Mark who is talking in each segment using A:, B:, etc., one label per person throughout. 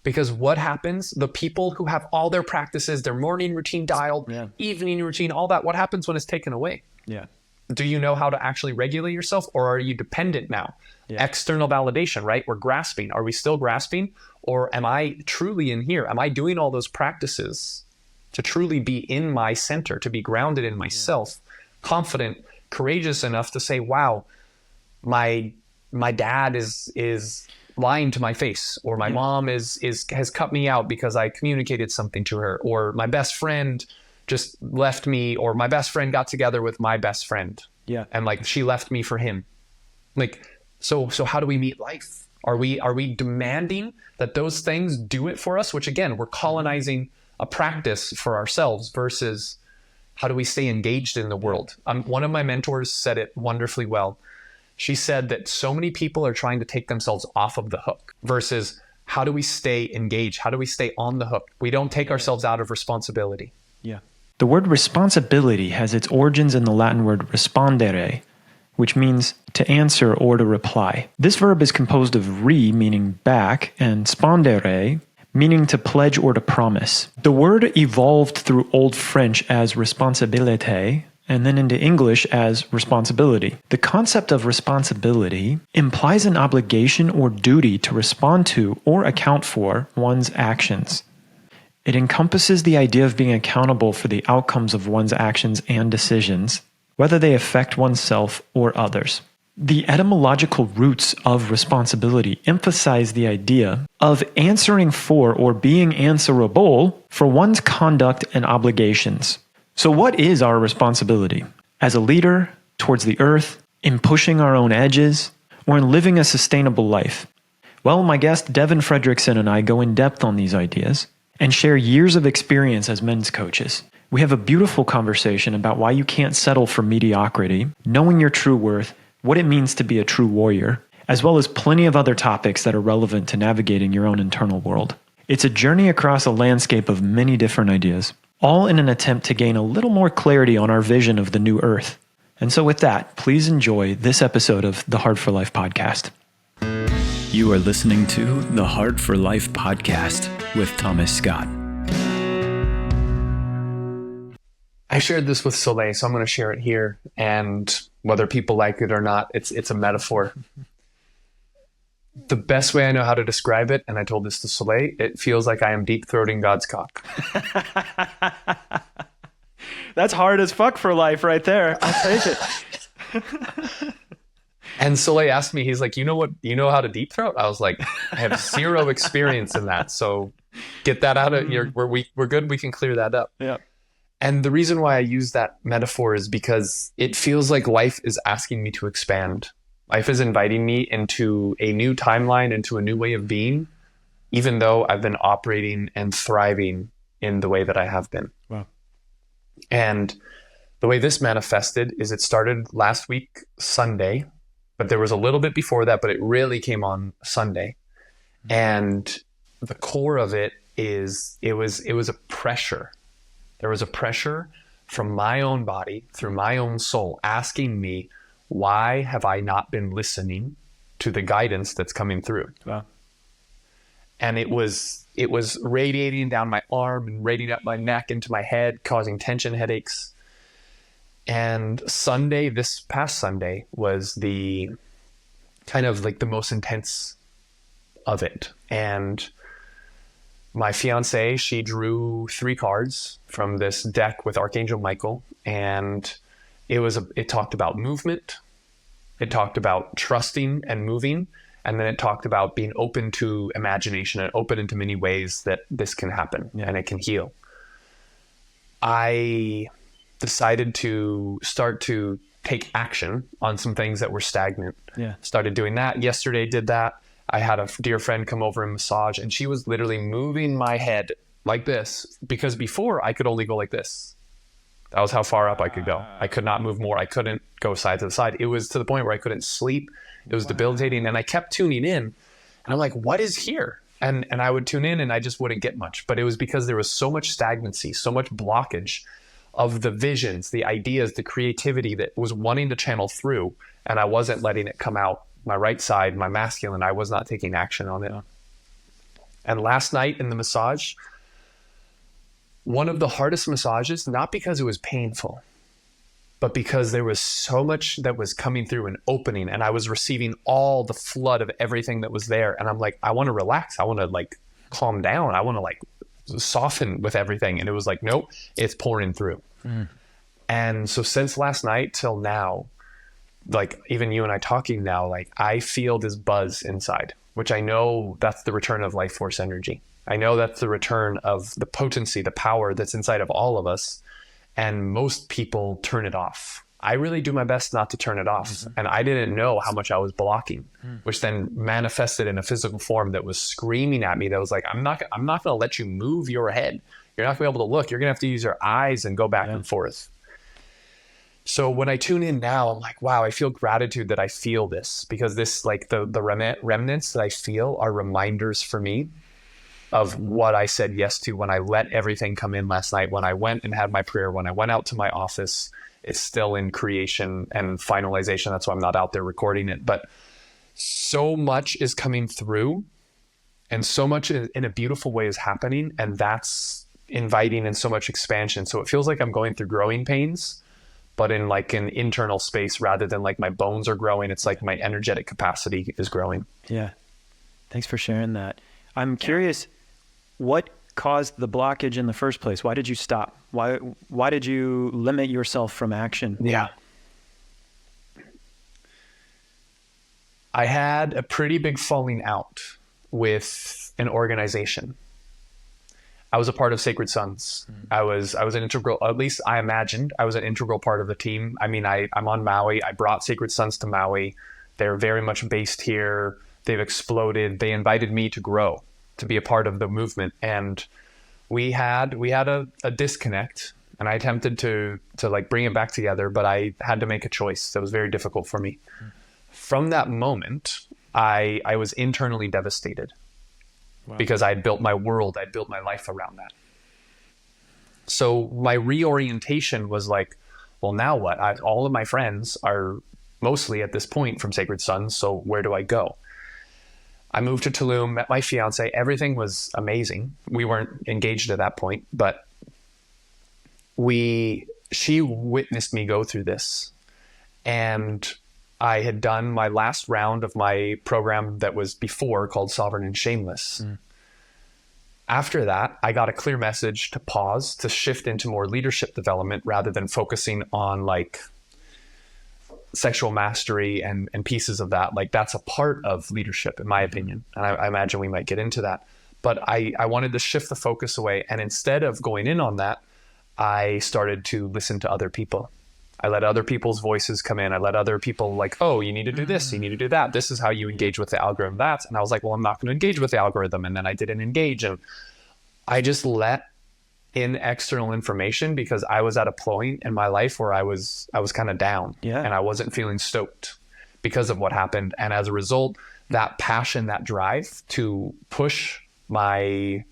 A: Because what happens, the people who have all their practices, their morning routine dialed, evening routine, all that, what happens when it's taken away?
B: Yeah.
A: Do you know how to actually regulate yourself, or are you dependent now? Yeah. External validation, right? We're grasping. Are we still grasping? Or am I truly in here? Am I doing all those practices to truly be in my center, to be grounded in myself, confident, courageous enough to say, wow, my dad is lying to my face, or my mom has cut me out because I communicated something to her, or my best friend just left me, or my best friend got together with my best friend. Yeah. And like she left me for him. Like, so how do we meet life? Are we demanding that those things do it for us? Which again, we're colonizing a practice for ourselves versus how do we stay engaged in the world? One of my mentors said it wonderfully well. She said that so many people are trying to take themselves off of the hook versus how do we stay engaged? How do we stay on the hook? We don't take ourselves out of responsibility.
B: Yeah. The word responsibility has its origins in the Latin word respondere, which means to answer or to reply. This verb is composed of re, meaning back, and spondere, meaning to pledge or to promise. The word evolved through Old French as responsabilité, and then into English as responsibility. The concept of responsibility implies an obligation or duty to respond to or account for one's actions. It encompasses the idea of being accountable for the outcomes of one's actions and decisions, whether they affect oneself or others. The etymological roots of responsibility emphasize the idea of answering for or being answerable for one's conduct and obligations. So what is our responsibility? As a leader, towards the earth, in pushing our own edges, or in living a sustainable life? Well, my guest Devin Fredericksen and I go in depth on these ideas and share years of experience as men's coaches. We have a beautiful conversation about why you can't settle for mediocrity, knowing your true worth, what it means to be a true warrior, as well as plenty of other topics that are relevant to navigating your own internal world. It's a journey across a landscape of many different ideas, all in an attempt to gain a little more clarity on our vision of the new earth. And so with that, please enjoy this episode of the Hard for Life podcast.
C: You are listening to the Hard for Life podcast with Thomas Scott.
A: I shared this with Soleil, so I'm going to share it here. And whether people like it or not, it's a metaphor. The best way I know how to describe it, and I told this to Soleil, it feels like I am deep-throating God's cock.
B: That's hard as fuck for life right there. I'll take it.
A: And Soleil asked me, he's like, you know how to deep throat? I was like, I have zero experience in that. So get that out of here. We're good. We can clear that up.
B: Yeah.
A: And the reason why I use that metaphor is because it feels like life is asking me to expand. Life is inviting me into a new timeline, into a new way of being, even though I've been operating and thriving in the way that I have been.
B: Wow.
A: And the way this manifested is it started last week, Sunday, but there was a little bit before that, but it really came on Sunday. And the core of it is it was a pressure. There was a pressure from my own body, through my own soul, asking me, why have I not been listening to the guidance that's coming through?
B: Wow. And
A: it was radiating down my arm and radiating up my neck into my head, causing tension headaches. And Sunday, this past Sunday, was the kind of like the most intense of it. And my fiance, she drew 3 cards from this deck with Archangel Michael, and it talked about movement, it talked about trusting and moving, and then it talked about being open to imagination and open into many ways that this can happen and it can heal. I decided to start to take action on some things that were stagnant.
B: Yeah.
A: Started doing that. Yesterday did that. I had a dear friend come over and massage, and she was literally moving my head like this, because before I could only go like this. That was how far up I could go. I could not move more. I couldn't go side to side. It was to the point where I couldn't sleep. It was debilitating. And I kept tuning in, and I'm like, what is here? And I would tune in and I just wouldn't get much. But it was because there was so much stagnancy, so much blockage of the visions, the ideas, the creativity that was wanting to channel through, and I wasn't letting it come out. My right side, my masculine, I was not taking action on it. And last night in the massage, one of the hardest massages, not because it was painful, but because there was so much that was coming through and opening, and I was receiving all the flood of everything that was there. And I'm like, I want to relax. I want to like calm down. I want to like soften with everything. And it was like, nope, it's pouring through. And so since last night till now, like even you and I talking now, like I feel this buzz inside, which I know that's the return of life force energy. I know that's the return of the potency, the power that's inside of all of us. And most people turn it off. I really do my best not to turn it off. And I didn't know how much I was blocking, which then manifested in a physical form that was screaming at me. That was like, I'm not going to let you move your head. You're not going to be able to look. You're going to have to use your eyes and go back and forth. So when I tune in now, I'm like, wow, I feel gratitude that I feel this, because this, like the remnants that I feel are reminders for me of what I said yes to when I let everything come in last night. When I went and had my prayer, when I went out to my office, it's still in creation and finalization. That's why I'm not out there recording it. But so much is coming through, and so much in a beautiful way is happening. And that's inviting in so much expansion. So it feels like I'm going through growing pains, but in like an internal space rather than like my bones are growing. It's like my energetic capacity is growing.
B: Yeah. Thanks for sharing that. I'm curious, what caused the blockage in the first place? Why did you stop? Why did you limit yourself from action?
A: Yeah. I had a pretty big falling out with an organization. I was a part of Sacred Sons. I was an integral, at least I imagined I was an integral part of the team. I mean, I'm on Maui. I brought Sacred Sons to Maui. They're very much based here. They've exploded. They invited me to grow, to be a part of the movement. And we had a disconnect, and I attempted to like bring it back together, but I had to make a choice that was very difficult for me. From that moment, I was internally devastated. Wow. Because I'd built my world, I'd built my life around that. So my reorientation was like, well, now what? All of my friends are mostly at this point from Sacred Sons, so where do I go? I moved to Tulum, met my fiance. Everything was amazing. We weren't engaged at that point, but she witnessed me go through this. And I had done my last round of my program that was before, called Sovereign and Shameless. After that, I got a clear message to pause, to shift into more leadership development rather than focusing on like sexual mastery and pieces of that. Like that's a part of leadership, in my opinion. And I imagine we might get into that. But I wanted to shift the focus away. And instead of going in on that, I started to listen to other people. I let other people's voices come in. I let other people like, oh, you need to do this, you need to do that. This is how you engage with the algorithm. That. And I was like, well, I'm not going to engage with the algorithm. And then I didn't engage. And I just let in external information because I was at a point in my life where I was kind of down. And I wasn't feeling stoked because of what happened. And as a result, that passion, that drive to push my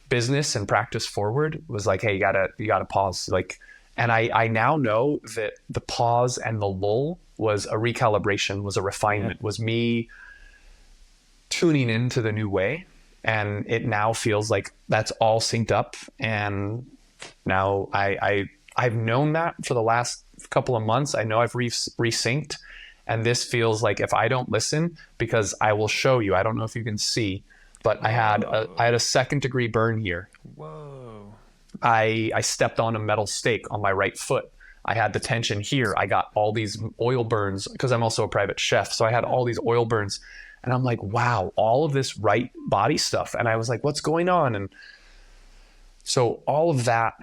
A: business and practice forward was like, hey, you gotta pause. Like, and I now know that the pause and the lull was a recalibration, was a refinement, was me tuning into the new way. And it now feels like that's all synced up. And now I've known that for the last couple of months. I know I've resynced. And this feels like if I don't listen, because I will show you, I don't know if you can see, but I had a 2nd degree burn here.
B: Whoa.
A: I stepped on a metal stake on my right foot. I had the tension here. I got all these oil burns because I'm also a private chef. So I had all these oil burns, and I'm like, wow, all of this right body stuff. And I was like, what's going on? And so all of that,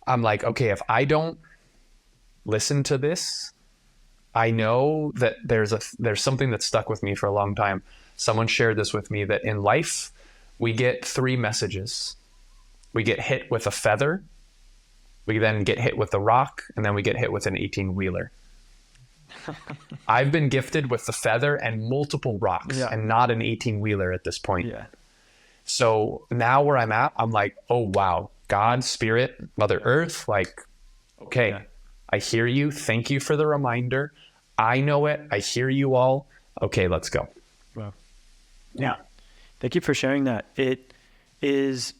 A: I'm like, okay, if I don't listen to this, I know that there's something that's stuck with me for a long time. Someone shared this with me, that in life, we get 3 messages. We get hit with a feather, we then get hit with a rock, and then we get hit with an 18-wheeler. I've been gifted with the feather and multiple rocks and not an 18-wheeler at this point. So now where I'm at, I'm like, oh, wow, God, Spirit, Mother Earth, like, okay, I hear you. Thank you for the reminder. I know it. I hear you all. Okay, let's go.
B: Wow.
A: Yeah.
B: Thank you for sharing that. It is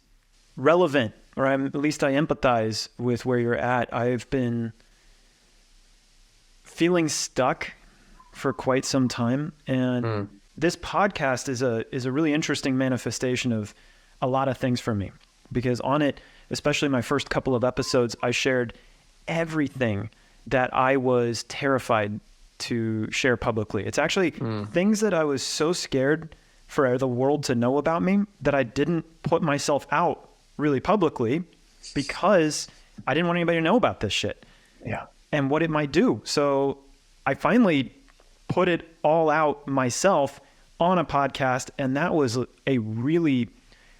B: relevant, or at least I empathize with where you're at. I've been feeling stuck for quite some time, and this podcast is a really interesting manifestation of a lot of things for me, because on it, especially my first couple of episodes, I shared everything that I was terrified to share publicly. It's actually things that I was so scared for the world to know about me that I didn't put myself out really publicly, because I didn't want anybody to know about this shit.
A: Yeah.
B: And what it might do. So I finally put it all out myself on a podcast, and that was a really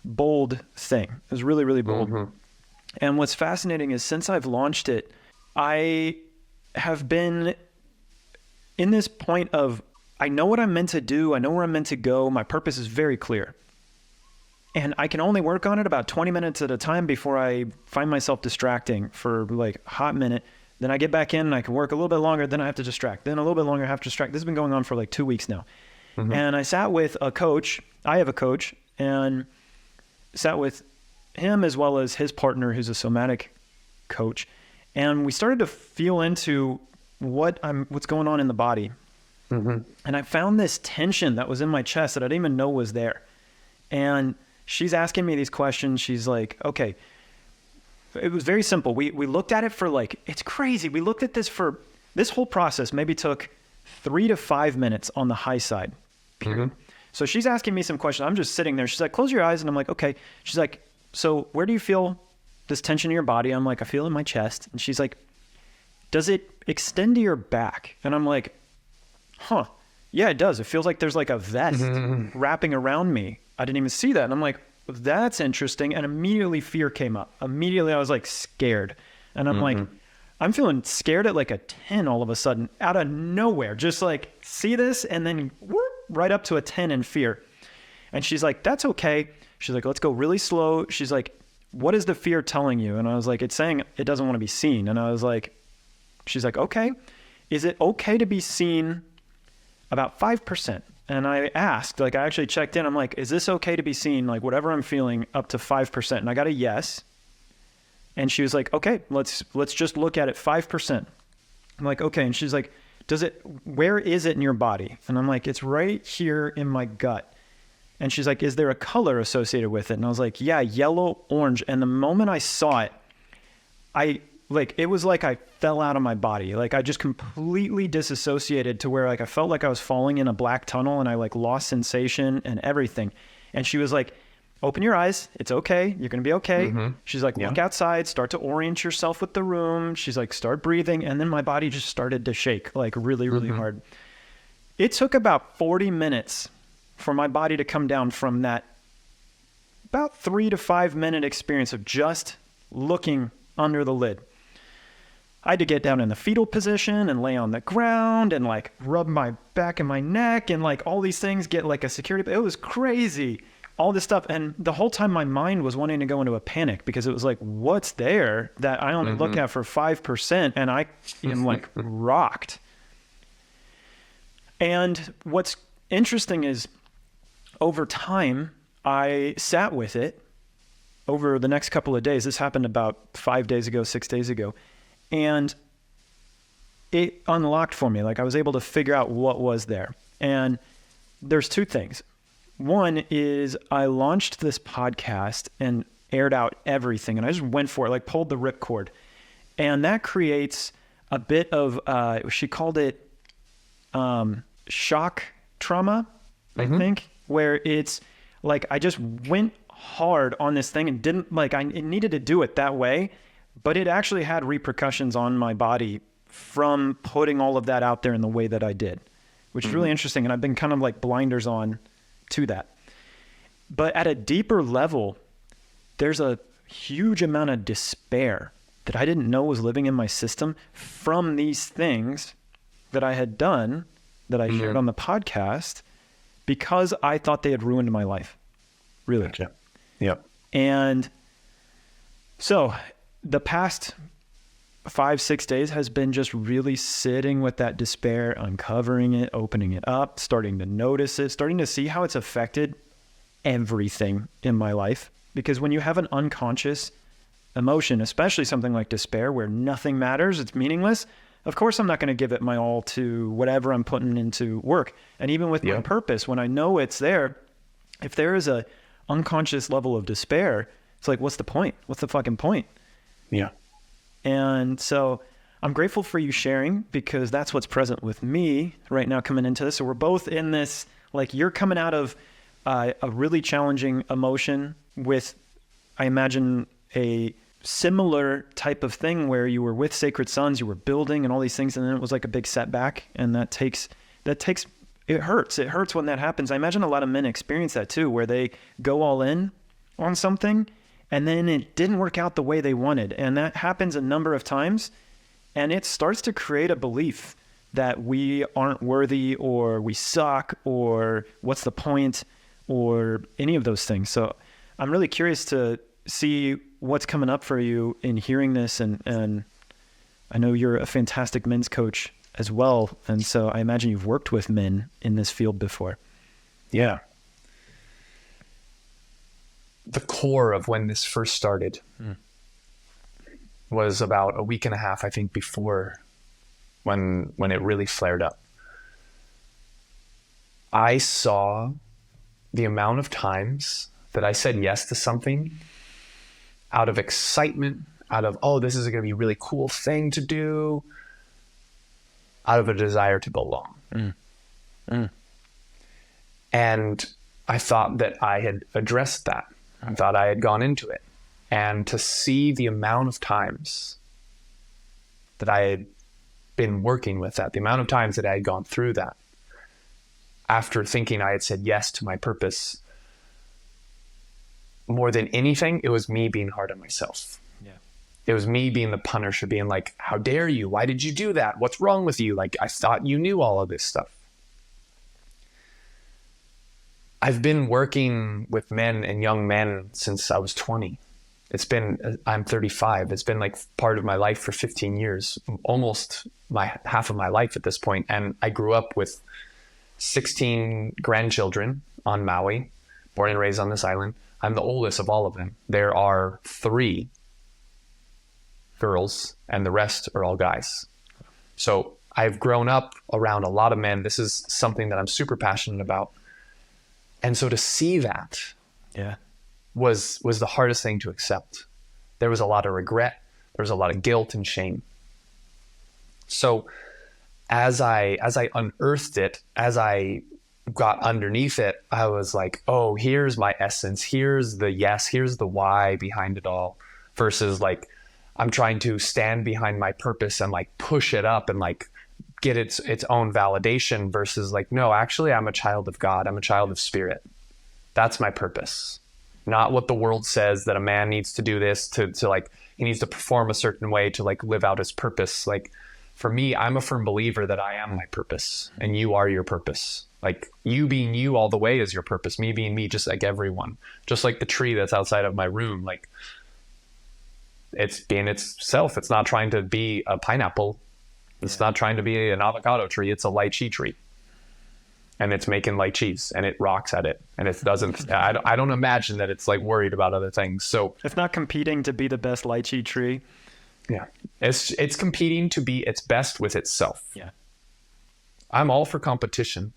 B: bold thing. It was really, really bold. And what's fascinating is since I've launched it, I have been in this point of, I know what I'm meant to do. I know where I'm meant to go. My purpose is very clear. And I can only work on it about 20 minutes at a time before I find myself distracting for like a hot minute. Then I get back in and I can work a little bit longer. Then I have to distract. Then a little bit longer, I have to distract. This has been going on for like 2 weeks now. And I sat with a coach. I have a coach, and sat with him as well as his partner, who's a somatic coach. And we started to feel into what's going on in the body. And I found this tension that was in my chest that I didn't even know was there. And she's asking me these questions. She's like, okay, it was very simple. We looked at it for like, it's crazy. We looked at this whole process maybe took 3 to 5 minutes on the high side. So she's asking me some questions. I'm just sitting there. She's like, close your eyes. And I'm like, okay. She's like, so where do you feel this tension in your body? I'm like, I feel it in my chest. And she's like, does it extend to your back? And I'm like, huh, yeah, it does. It feels like there's like a vest wrapping around me. I didn't even see that. And I'm like, that's interesting. And immediately fear came up. Immediately I was like scared. And I'm like, I'm feeling scared at like a 10 all of a sudden, out of nowhere. Just like, see this? And then whoop, right up to a 10 in fear. And she's like, that's okay. She's like, let's go really slow. She's like, what is the fear telling you? And I was like, it's saying it doesn't want to be seen. And I was like, she's like, okay. Is it okay to be seen about 5%? And I asked, like, I actually checked in. I'm like, is this okay to be seen? Like, whatever I'm feeling up to 5%. And I got a yes. And she was like, okay, let's just look at it 5%. I'm like, okay. And she's like, where is it in your body? And I'm like, it's right here in my gut. And she's like, is there a color associated with it? And I was like, yeah, yellow, orange. And the moment I saw it, it was like I fell out of my body. Like I just completely disassociated to where like I felt like I was falling in a black tunnel, and I like lost sensation and everything. And she was like, open your eyes. It's okay. You're going to be okay. She's like, look outside, start to orient yourself with the room. She's like, start breathing. And then my body just started to shake like really, really hard. It took about 40 minutes for my body to come down from that about 3 to 5 minute experience of just looking under the lid. I had to get down in the fetal position and lay on the ground and like rub my back and my neck and like all these things, get like a security. It was crazy. All this stuff. And the whole time my mind was wanting to go into a panic, because it was like, what's there that I only look at for 5%? And I am like rocked. And what's interesting is over time, I sat with it over the next couple of days. This happened about 6 days ago. And it unlocked for me. Like I was able to figure out what was there. And there's two things. One is I launched this podcast and aired out everything. And I just went for it, like pulled the ripcord. And that creates a bit of, she called it shock trauma, I think, where it's like I just went hard on this thing and didn't like, I needed to do it that way. But it actually had repercussions on my body from putting all of that out there in the way that I did, which is really interesting. And I've been kind of like blinders on to that. But at a deeper level, there's a huge amount of despair that I didn't know was living in my system from these things that I had done, that I shared on the podcast, because I thought they had ruined my life. Really.
A: Gotcha. Yep.
B: And so the past 5-6 days has been just really sitting with that despair, uncovering it, opening it up, starting to notice it, starting to see how it's affected everything in my life, because when you have an unconscious emotion, especially something like despair where nothing matters, it's meaningless, of course I'm not going to give it my all to whatever I'm putting into work. And even with my purpose, when I know it's there, if there is a unconscious level of despair, it's like, what's the point? What's the fucking point?
A: Yeah.
B: And so I'm grateful for you sharing, because that's what's present with me right now coming into this. So we're both in this, like, you're coming out of a really challenging emotion with, I imagine, a similar type of thing where you were with Sacred Sons, you were building and all these things, and then it was like a big setback, and that takes it hurts. It hurts when that happens. I imagine a lot of men experience that too, where they go all in on something and then it didn't work out the way they wanted. And that happens a number of times, and it starts to create a belief that we aren't worthy, or we suck, or what's the point, or any of those things. So I'm really curious to see what's coming up for you in hearing this. And I know you're a fantastic men's coach as well. And so I imagine you've worked with men in this field before.
A: Yeah. The core of when this first started was about a week and a half, I think, before when it really flared up. I saw the amount of times that I said yes to something out of excitement, out of, oh, this is going to be a really cool thing to do, out of a desire to belong. And I thought that I had addressed that. I thought I had gone into it. And to see the amount of times that I had been working with that, the amount of times that I had gone through that, after thinking I had said yes to my purpose, more than anything, it was me being hard on myself.
B: Yeah.
A: It was me being the punisher, being like, how dare you? Why did you do that? What's wrong with you? Like, I thought you knew all of this stuff. I've been working with men and young men since I was 20. I'm 35. It's been like part of my life for 15 years, almost half of my life at this point. And I grew up with 16 grandchildren on Maui, born and raised on this island. I'm the oldest of all of them. There are 3 girls and the rest are all guys. So I've grown up around a lot of men. This is something that I'm super passionate about. And so to see that was the hardest thing to accept. There was a lot of regret. There was a lot of guilt and shame. So as I unearthed it, as I got underneath it, I was like, oh, here's my essence. Here's the yes. Here's the why behind it all, versus like, I'm trying to stand behind my purpose and like push it up and like get its own validation, versus like, no, actually I'm a child of God. I'm a child of spirit. That's my purpose. Not what the world says that a man needs to do this to like, he needs to perform a certain way to like live out his purpose. Like for me, I'm a firm believer that I am my purpose and you are your purpose. Like you being you all the way is your purpose. Me being me, just like everyone, just like the tree that's outside of my room. Like it's being itself. It's not trying to be a pineapple. It's not trying to be an avocado tree. It's a lychee tree. And it's making lychees and it rocks at it. And it doesn't, I don't imagine that it's like worried about other things. So
B: it's not competing to be the best lychee tree.
A: Yeah. It's competing to be its best with itself.
B: Yeah.
A: I'm all for competition.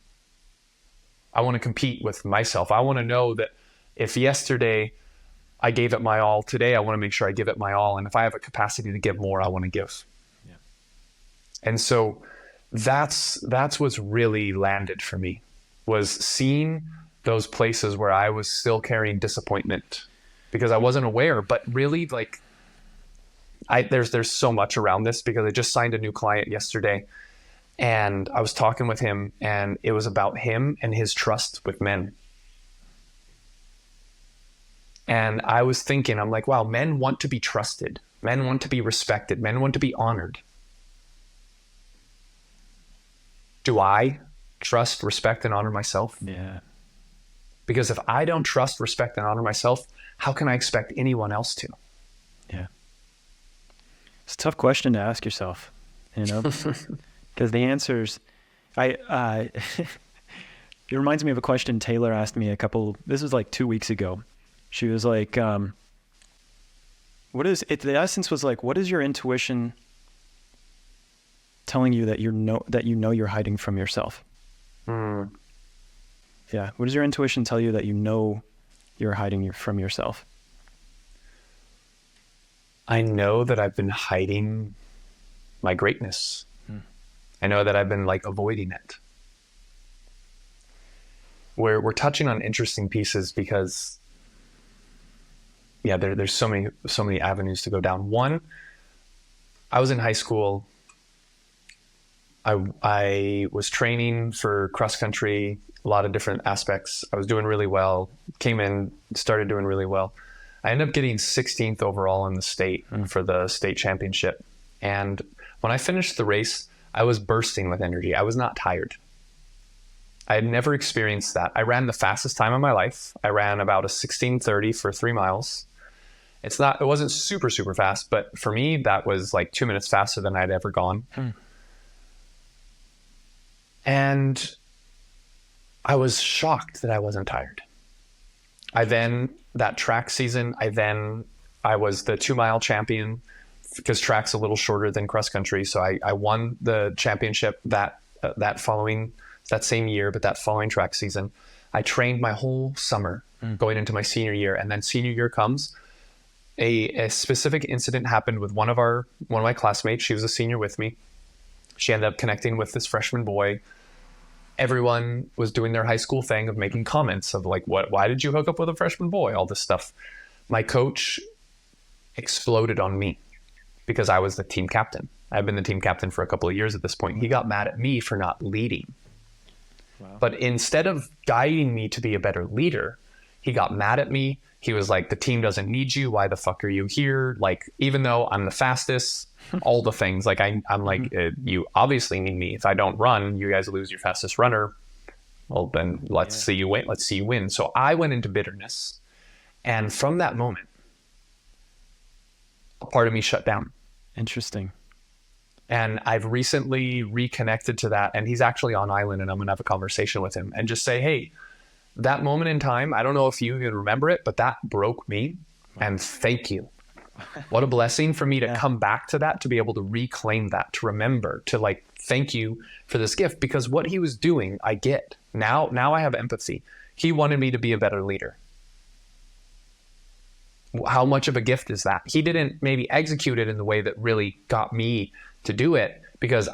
A: I want to compete with myself. I want to know that if yesterday I gave it my all, today I want to make sure I give it my all. And if I have a capacity to give more, I want to give.
B: Yeah.
A: And so that's what's really landed for me, was seeing those places where I was still carrying disappointment because I wasn't aware. But really, like, there's so much around this, because I just signed a new client yesterday and I was talking with him, and it was about him and his trust with men. And I was thinking, I'm like, wow, men want to be trusted. Men want to be respected. Men want to be honored. Do I trust, respect, and honor myself?
B: Yeah.
A: Because if I don't trust, respect, and honor myself, how can I expect anyone else to?
B: Yeah. It's a tough question to ask yourself, you know, because the answers, it's It reminds me of a question Taylor asked me this was like 2 weeks ago. She was like, the essence was like, what is your intuition telling you that you know you're hiding from yourself? Yeah. What does your intuition tell you that you know you're hiding from yourself?
A: I know that I've been hiding my greatness. I know that I've been like avoiding it. We're touching on interesting pieces because there's so many avenues to go down. One, I was in high school. I was training for cross country, a lot of different aspects. I was doing really well, came in, started doing really well. I ended up getting 16th overall in the state for the state championship. And when I finished the race, I was bursting with energy. I was not tired. I had never experienced that. I ran the fastest time of my life. I ran about a 16:30 for 3 miles. It wasn't super, super fast, but for me, that was like 2 minutes faster than I'd ever gone. And I was shocked that I wasn't tired. That track season, I was the 2 mile champion because track's a little shorter than cross country. So I won the championship that same year, but that following track season. I trained my whole summer going into my senior year. And then senior year comes, a specific incident happened with one of my classmates. She was a senior with me. She ended up connecting with this freshman boy. Everyone was doing their high school thing of making comments of like, why did you hook up with a freshman boy? All this stuff. My coach exploded on me because I was the team captain. I've been the team captain for a couple of years at this point. He got mad at me for not leading. Wow. But instead of guiding me to be a better leader, he got mad at me. He was like, the team doesn't need you. Why the fuck are you here? Like, even though I'm the fastest, all the things, like I'm like, you obviously need me. If I don't run, you guys lose your fastest runner. Well, then let's see you win. Let's see you win. So I went into bitterness. And from that moment, a part of me shut down.
B: Interesting.
A: And I've recently reconnected to that. And he's actually on island, and I'm going to have a conversation with him and just say, hey, that moment in time, I don't know if you even remember it, but that broke me. Wow. And thank you. What a blessing for me to come back to that, to be able to reclaim that, to remember, to like, thank you for this gift, because what he was doing, I get. Now I have empathy. He wanted me to be a better leader. How much of a gift is that? He didn't maybe execute it in the way that really got me to do it, because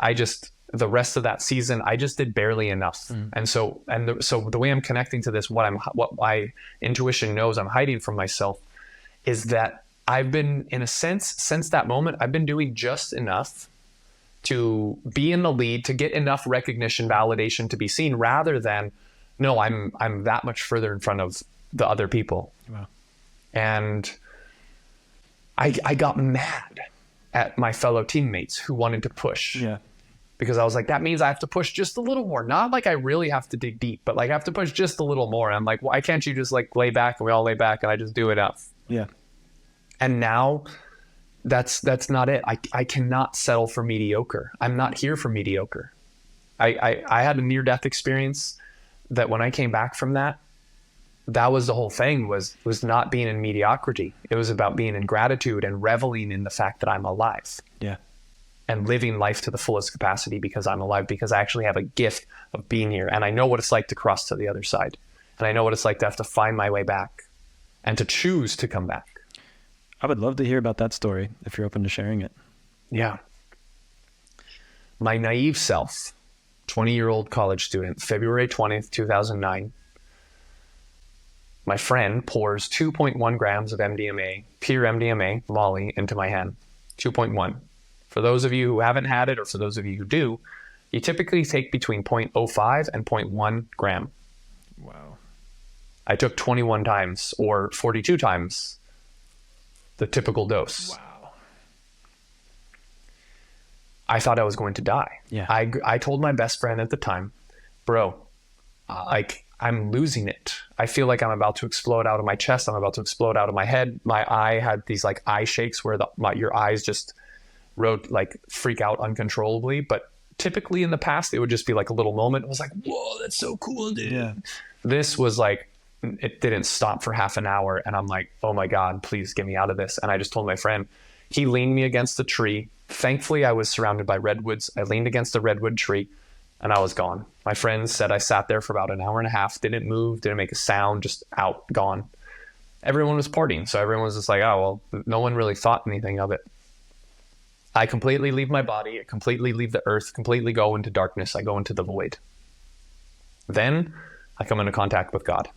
A: the rest of that season, I just did barely enough. And so the way I'm connecting to this, what my intuition knows I'm hiding from myself, is that I've been, in a sense, since that moment, I've been doing just enough to be in the lead, to get enough recognition, validation to be seen, rather than, no, I'm that much further in front of the other people. Wow. And I got mad at my fellow teammates who wanted to push. Yeah. Because I was like, that means I have to push just a little more. Not like I really have to dig deep, but like I have to push just a little more. And I'm like, why can't you just like lay back, and we all lay back and I just do enough? Yeah. And now that's not it. I cannot settle for mediocre. I'm not here for mediocre. I had a near-death experience that when I came back from that was the whole thing, was not being in mediocrity. It was about being in gratitude and reveling in the fact that I'm alive. Yeah. And living life to the fullest capacity because I'm alive, because I actually have a gift of being here. And I know what it's like to cross to the other side. And I know what it's like to have to find my way back and to choose to come back.
B: I would love to hear about that story if you're open to sharing it.
A: Yeah. My naive self, 20-year-old college student, February 20th, 2009. My friend pours 2.1 grams of MDMA, pure MDMA, Molly, into my hand. 2.1. For those of you who haven't had it, or for those of you who do, you typically take between 0.05 and 0.1 gram. Wow. I took 21 times, or 42 times the typical dose. Wow. I thought I was going to die. Yeah. I told my best friend at the time, bro, I'm losing it. I feel like I'm about to explode out of my chest. I'm about to explode out of my head. My eye had these like eye shakes where your eyes just freak out uncontrollably. But typically in the past, it would just be like a little moment. It was like, whoa, that's so cool, dude.
B: Yeah.
A: This was like, it didn't stop for half an hour. And I'm like, oh my God, please get me out of this. And I just told my friend, he leaned me against a tree. Thankfully, I was surrounded by redwoods. I leaned against a redwood tree and I was gone. My friends said I sat there for about an hour and a half, didn't move, didn't make a sound, just out, gone. Everyone was partying. So everyone was just like, oh, well, no one really thought anything of it. I completely leave my body. I completely leave the earth, completely go into darkness. I go into the void. Then I come into contact with God.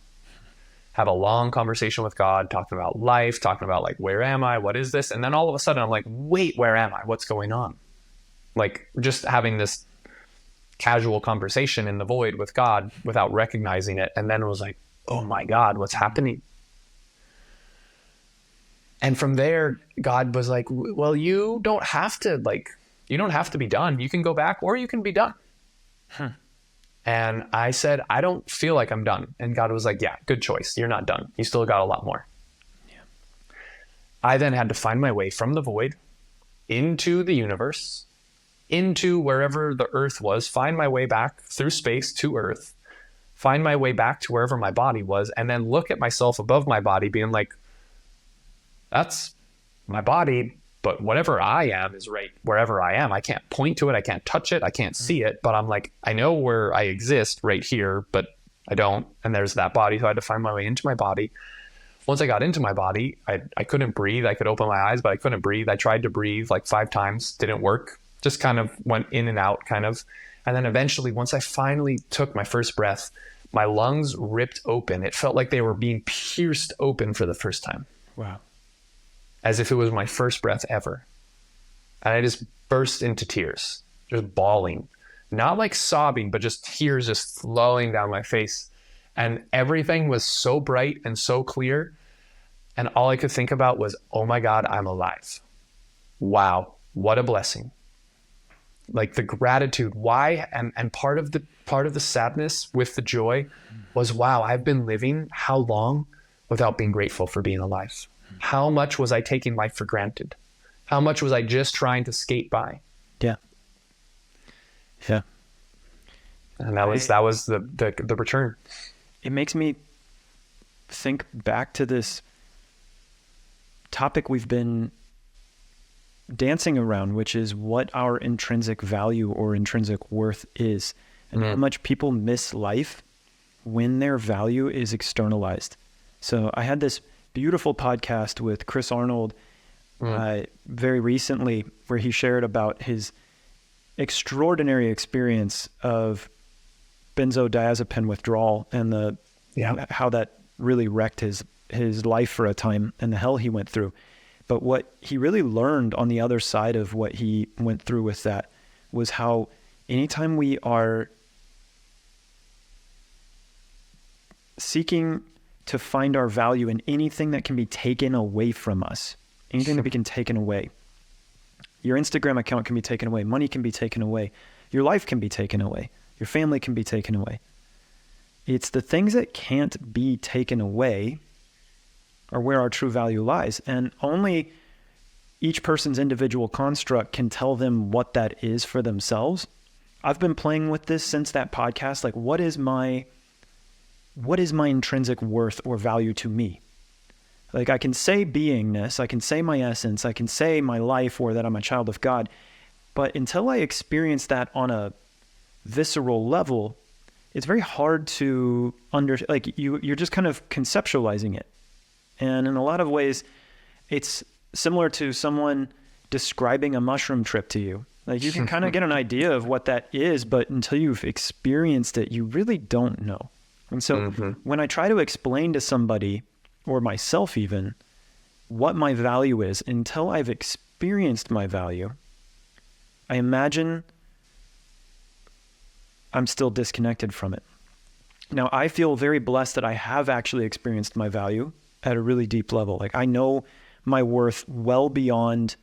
A: Have a long conversation with God, talking about life, talking about like, where am I? What is this? And then all of a sudden I'm like, wait, where am I? What's going on? Like just having this casual conversation in the void with God without recognizing it. And then it was like, oh my God, what's happening? And from there, God was like, well, you don't have to be done. You can go back or you can be done. And I said, I don't feel like I'm done. And God was like, yeah, good choice. You're not done. You still got a lot more. Yeah. I then had to find my way from the void into the universe, into wherever the earth was, find my way back through space to earth, find my way back to wherever my body was, and then look at myself above my body being like, that's my body, but whatever I am is right wherever I am. I can't point to it. I can't touch it. I can't see it, but I'm like, I know where I exist right here, but I don't. And there's that body. So I had to find my way into my body. Once I got into my body, I couldn't breathe. I could open my eyes, but I couldn't breathe. I tried to breathe like 5 times, didn't work. Just kind of went in and out kind of. And then eventually, once I finally took my first breath, my lungs ripped open. It felt like they were being pierced open for the first time.
B: Wow.
A: As if it was my first breath ever. And I just burst into tears, just bawling, not like sobbing, but just tears just flowing down my face. And everything was so bright and so clear. And all I could think about was, oh my God, I'm alive. Wow. What a blessing. Like the gratitude, why? And part of the sadness with the joy was, wow, I've been living how long without being grateful for being alive? How much was I taking life for granted? How much was I just trying to skate by?
B: Yeah. Yeah.
A: And that was the return.
B: It makes me think back to this topic we've been dancing around, which is what our intrinsic value or intrinsic worth is, and how much people miss life when their value is externalized. So I had this beautiful podcast with Chris Arnold very recently where he shared about his extraordinary experience of benzodiazepine withdrawal and how that really wrecked his life for a time and the hell he went through. But what he really learned on the other side of what he went through with that was how anytime we are seeking to find our value in anything that can be taken away from us, anything that we can taken away. Your Instagram account can be taken away. Money can be taken away. Your life can be taken away. Your family can be taken away. It's the things that can't be taken away are where our true value lies. And only each person's individual construct can tell them what that is for themselves. I've been playing with this since that podcast. Like, what is my intrinsic worth or value to me? Like, I can say beingness, I can say my essence, I can say my life or that I'm a child of God, but until I experience that on a visceral level, it's very hard to you're just kind of conceptualizing it. And in a lot of ways, it's similar to someone describing a mushroom trip to you. Like, you can kind of get an idea of what that is, but until you've experienced it, you really don't know. And so when I try to explain to somebody, or myself even, what my value is, until I've experienced my value, I imagine I'm still disconnected from it. Now, I feel very blessed that I have actually experienced my value at a really deep level. Like, I know my worth well beyond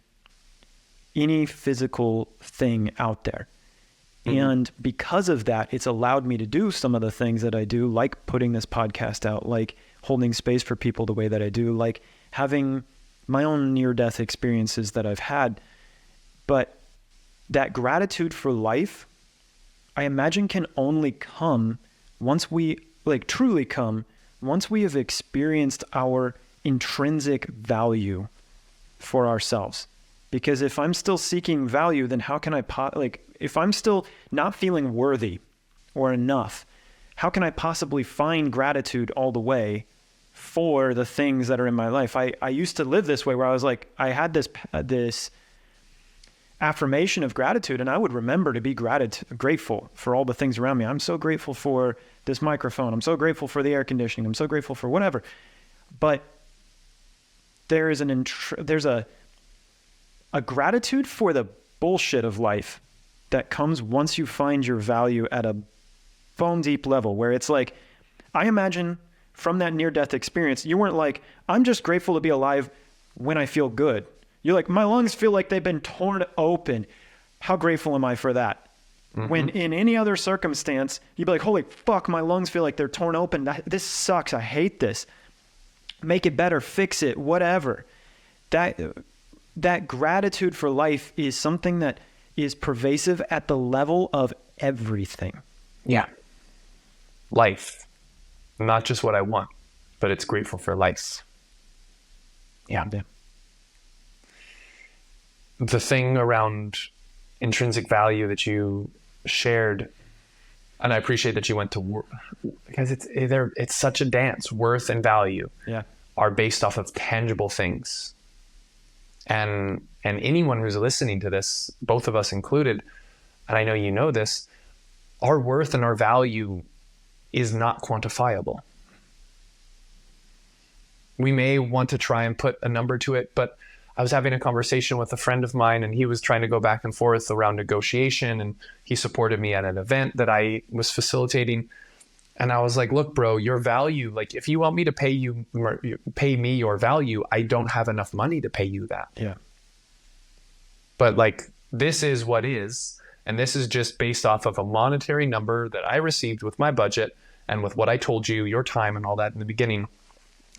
B: any physical thing out there. And because of that, it's allowed me to do some of the things that I do, like putting this podcast out, like holding space for people the way that I do, like having my own near-death experiences that I've had. But that gratitude for life I imagine can only come once we truly come once we have experienced our intrinsic value for ourselves. Because if I'm still seeking value, then how can I if I'm still not feeling worthy or enough, how can I possibly find gratitude all the way for the things that are in my life? I used to live this way where I was like, I had this affirmation of gratitude, and I would remember to be grateful for all the things around me. I'm so grateful for this microphone. I'm so grateful for the air conditioning. I'm so grateful for whatever. But there's a gratitude for the bullshit of life that comes once you find your value at a bone deep level, where it's like, I imagine from that near-death experience, you weren't like, I'm just grateful to be alive when I feel good. You're like, my lungs feel like they've been torn open. How grateful am I for that? Mm-hmm. When in any other circumstance, you'd be like, holy fuck, my lungs feel like they're torn open. This sucks. I hate this. Make it better, fix it, whatever. That gratitude for life is something that is pervasive at the level of everything.
A: Yeah. Life. Not just what I want, but it's grateful for life. Yeah. The thing around intrinsic value that you shared, and I appreciate that you went to work, because it's such a dance. Worth and value are based off of tangible things. And anyone who's listening to this, both of us included, and I know you know this, our worth and our value is not quantifiable. We may want to try and put a number to it, but I was having a conversation with a friend of mine, and he was trying to go back and forth around negotiation, and he supported me at an event that I was facilitating. And I was like, look, bro, your value, like if you want me to pay me your value, I don't have enough money to pay you that.
B: Yeah.
A: But like, this is what is, and this is just based off of a monetary number that I received with my budget and with what I told you, your time and all that in the beginning.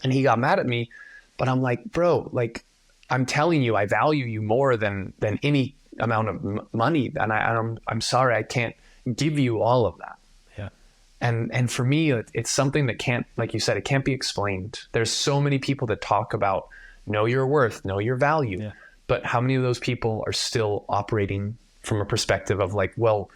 A: And he got mad at me, but I'm like, bro, like, I'm telling you, I value you more than any amount of money. And I'm sorry, I can't give you all of that.
B: Yeah.
A: And for me, it's something that can't, like you said, it can't be explained. There's so many people that talk about know your worth, know your value. Yeah. But how many of those people are still operating from a perspective of like, well,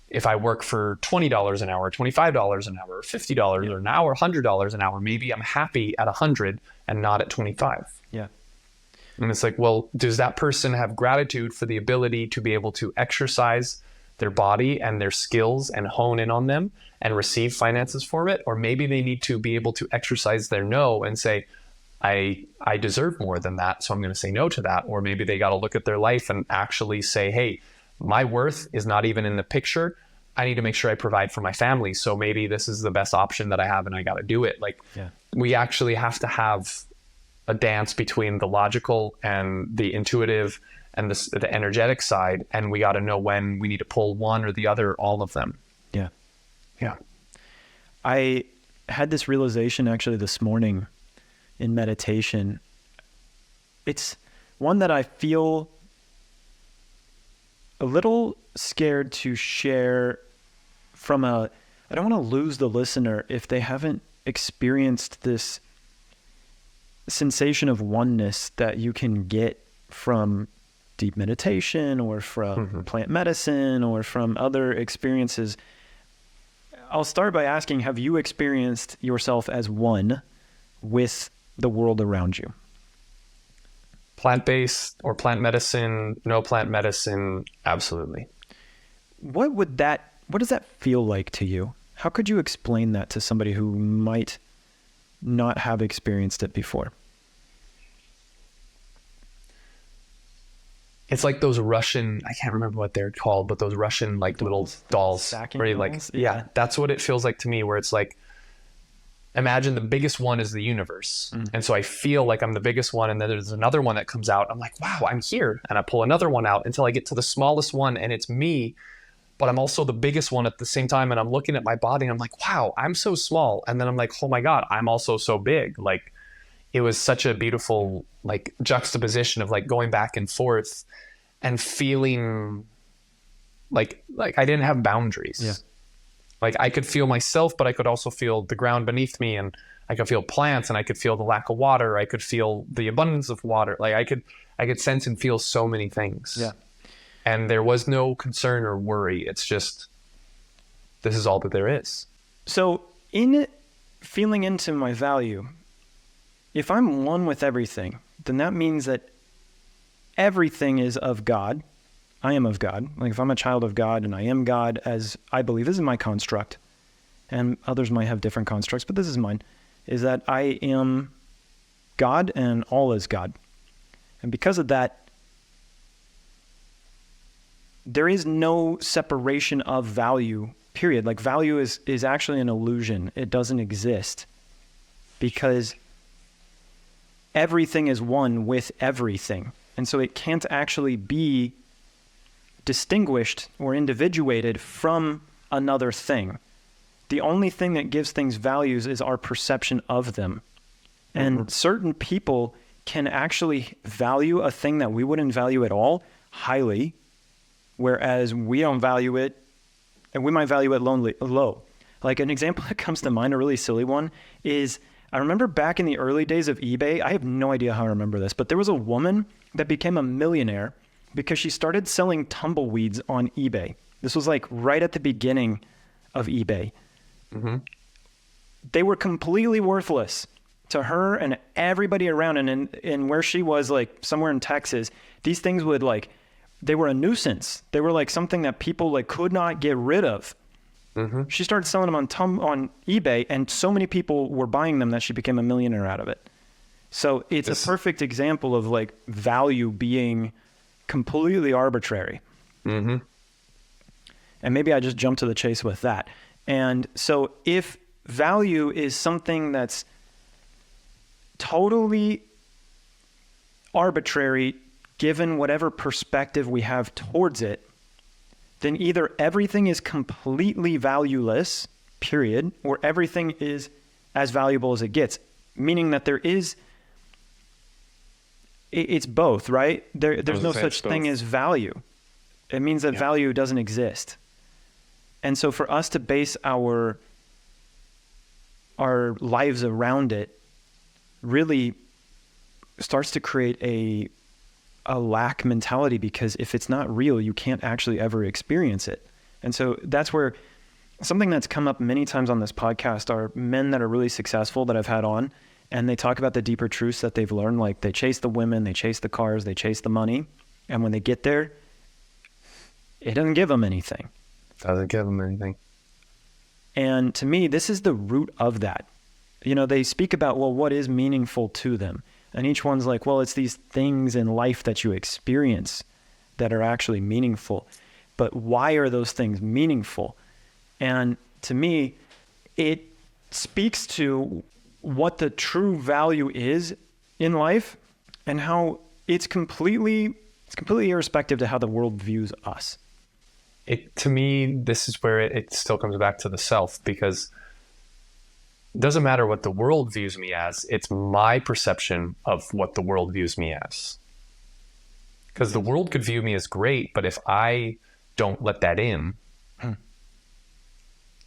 A: if I work for $20 an hour, $25 an hour, $50 an hour, $100 an hour, maybe I'm happy at 100 and not at 25.
B: Yeah.
A: And it's like, well, does that person have gratitude for the ability to be able to exercise their body and their skills and hone in on them and receive finances for it? Or maybe they need to be able to exercise their no and say, I deserve more than that, so I'm going to say no to that. Or maybe they got to look at their life and actually say, hey, my worth is not even in the picture. I need to make sure I provide for my family. So maybe this is the best option that I have and I got to do it. Like, we actually have to have a dance between the logical and the intuitive and the energetic side. And we got to know when we need to pull one or the other, all of them.
B: Yeah.
A: Yeah.
B: I had this realization actually this morning in meditation. It's one that I feel a little scared to share I don't want to lose the listener if they haven't experienced this sensation of oneness that you can get from deep meditation or from plant medicine or from other experiences. I'll start by asking, have you experienced yourself as one with the world around you?
A: Plant-based or plant medicine, no plant medicine, absolutely.
B: What does that feel like to you? How could you explain that to somebody who might not have experienced it before?
A: It's like those Russian, I can't remember what they're called, but those Russian like little dolls. Where you like, yeah, that's what it feels like to me, where it's like, imagine the biggest one is the universe. And so I feel like I'm the biggest one, and then there's another one that comes out. I'm like, wow, I'm here. And I pull another one out until I get to the smallest one, and it's me, but I'm also the biggest one at the same time. And I'm looking at my body and I'm like, wow, I'm so small. And then I'm like, oh my God, I'm also so big. Like, it was such a beautiful like juxtaposition of like going back and forth and feeling like I didn't have boundaries.
B: Yeah.
A: Like I could feel myself, but I could also feel the ground beneath me, and I could feel plants, and I could feel the lack of water. I could feel the abundance of water. Like I could sense and feel so many things.
B: Yeah.
A: And there was no concern or worry. It's just, this is all that there is.
B: So in feeling into my value, if I'm one with everything, then that means that everything is of God. I am of God. Like if I'm a child of God and I am God, as I believe, this is my construct, and others might have different constructs, but this is mine, is that I am God and all is God. And because of that, there is no separation of value, period. Like value is actually an illusion. It doesn't exist because everything is one with everything. And so it can't actually be distinguished or individuated from another thing. The only thing that gives things values is our perception of them. And certain people can actually value a thing that we wouldn't value at all highly, whereas we don't value it, and we might value it low. Like an example that comes to mind, a really silly one, is I remember back in the early days of eBay, I have no idea how I remember this, but there was a woman that became a millionaire because she started selling tumbleweeds on eBay. This was like right at the beginning of eBay.
A: Mm-hmm.
B: They were completely worthless to her and everybody around. And in where she was, like somewhere in Texas, these things would like, they were a nuisance. They were like something that people like could not get rid of.
A: Mm-hmm.
B: She started selling them on eBay, and so many people were buying them that she became a millionaire out of it. So it's a perfect example of like value being completely arbitrary.
A: Mm-hmm.
B: And maybe I just jumped to the chase with that. And so if value is something that's totally arbitrary, given whatever perspective we have towards it, then either everything is completely valueless, period, or everything is as valuable as it gets, meaning that it's both, right? There's no such thing as value. It means that value doesn't exist. And so for us to base our lives around it really starts to create a lack mentality, because if it's not real, you can't actually ever experience it. And so that's where something that's come up many times on this podcast are men that are really successful that I've had on, and they talk about the deeper truths that they've learned. Like they chase the women, they chase the cars, they chase the money. And when they get there, it doesn't give them anything.
A: Doesn't give them anything.
B: And to me, this is the root of that. You know, they speak about, well, what is meaningful to them? And each one's like, well, it's these things in life that you experience that are actually meaningful. But why are those things meaningful? And to me, it speaks to what the true value is in life and how it's completely irrespective to how the world views us.
A: To me, this is where it still comes back to the self, because it doesn't matter what the world views me as. It's my perception of what the world views me as. Because the world could view me as great, but if I don't let that in,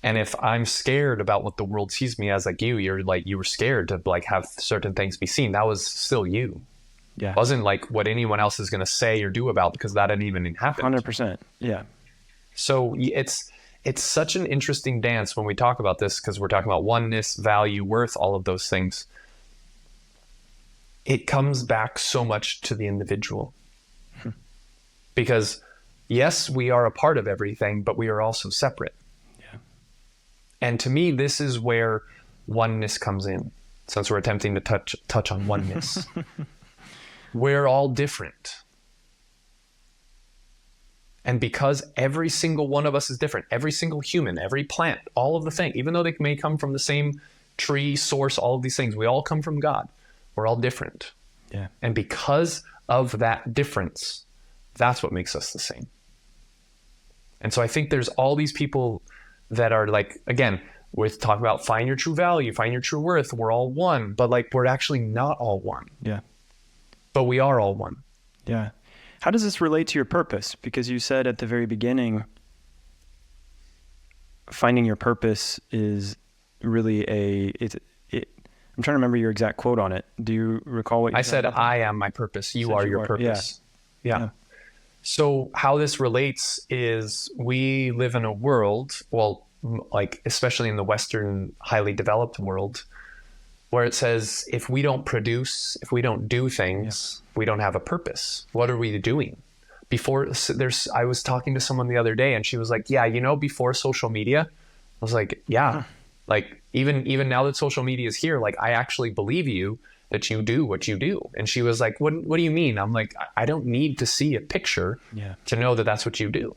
A: and if I'm scared about what the world sees me as, like you were scared to like have certain things be seen, that was still you.
B: Yeah.
A: It wasn't like what anyone else is going to say or do about, because that didn't even happen.
B: 100%. Yeah.
A: So it's such an interesting dance when we talk about this, because we're talking about oneness, value, worth, all of those things. It comes back so much to the individual. Because yes, we are a part of everything, but we are also separate.
B: Yeah.
A: And to me, this is where oneness comes in, since we're attempting to touch on oneness. We're all different. And because every single one of us is different, every single human, every plant, all of the things, even though they may come from the same tree, source, all of these things, we all come from God. We're all different.
B: Yeah.
A: And because of that difference, that's what makes us the same. And so I think there's all these people that are like, again, we're talking about find your true value, find your true worth. We're all one, but like we're actually not all one.
B: Yeah.
A: But we are all one.
B: Yeah. How does this relate to your purpose? Because you said at the very beginning, finding your purpose is really I'm trying to remember your exact quote on it. Do you recall what you said?
A: I said, I am my purpose. You are your purpose. Yeah. So how this relates is we live in a world, well, like especially in the Western highly developed world, where it says, if we don't produce, if we don't do things, we don't have a purpose. What are we doing? I was talking to someone the other day and she was like, yeah, before social media, I was like, yeah, like even now that social media is here, like I actually believe you that you do what you do. And she was like, what do you mean? I'm like, I don't need to see a picture to know that that's what you do.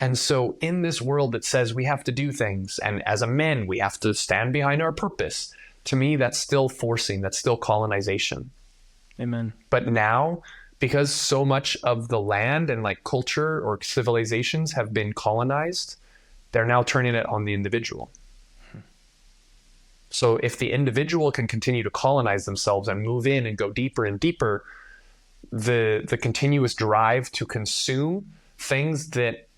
A: And so in this world that says we have to do things, and as a men, we have to stand behind our purpose, to me, that's still forcing, that's still colonization.
B: Amen.
A: But now, because so much of the land and like culture or civilizations have been colonized, they're now turning it on the individual. So if the individual can continue to colonize themselves and move in and go deeper and deeper, the continuous drive to consume things that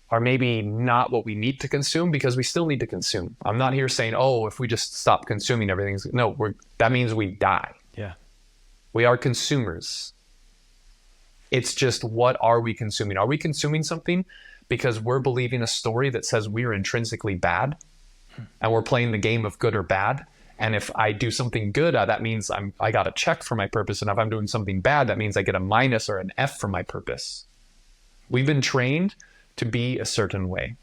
A: are maybe not what we need to consume, because we still need to consume. I'm not here saying, oh, if we just stop consuming, everything's... No, that means we die.
B: Yeah.
A: We are consumers. It's just, what are we consuming? Are we consuming something because we're believing a story that says we're intrinsically bad and we're playing the game of good or bad? And if I do something good, that means I got a check for my purpose. And if I'm doing something bad, that means I get a minus or an F for my purpose. We've been trained to be a certain way.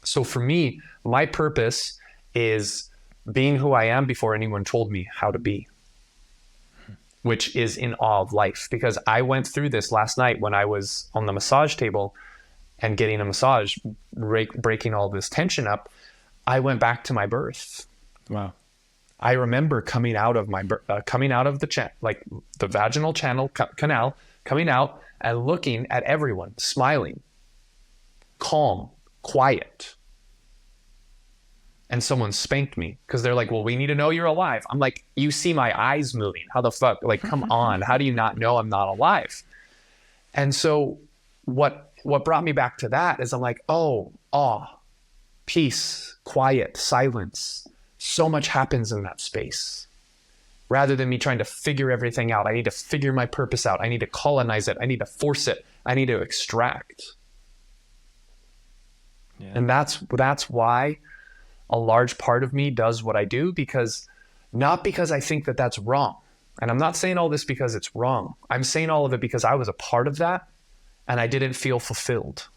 A: So for me, my purpose is being who I am before anyone told me how to be, which is in awe of life. Because I went through this last night when I was on the massage table and getting a massage, breaking all this tension up. I went back to my birth.
B: Wow.
A: I remember coming out of the the vaginal canal, coming out and looking at everyone, smiling, calm, quiet. And someone spanked me because they're like, well, we need to know you're alive. I'm like, you see my eyes moving. How the fuck? Like, come on. How do you not know I'm not alive? And so what brought me back to that is I'm like, oh, awe, peace, quiet, silence. So much happens in that space. Rather than me trying to figure everything out, I need to figure my purpose out. I need to colonize it. I need to force it. I need to extract. Yeah. And that's why a large part of me does what I do, not because I think that that's wrong. And I'm not saying all this because it's wrong. I'm saying all of it because I was a part of that and I didn't feel fulfilled.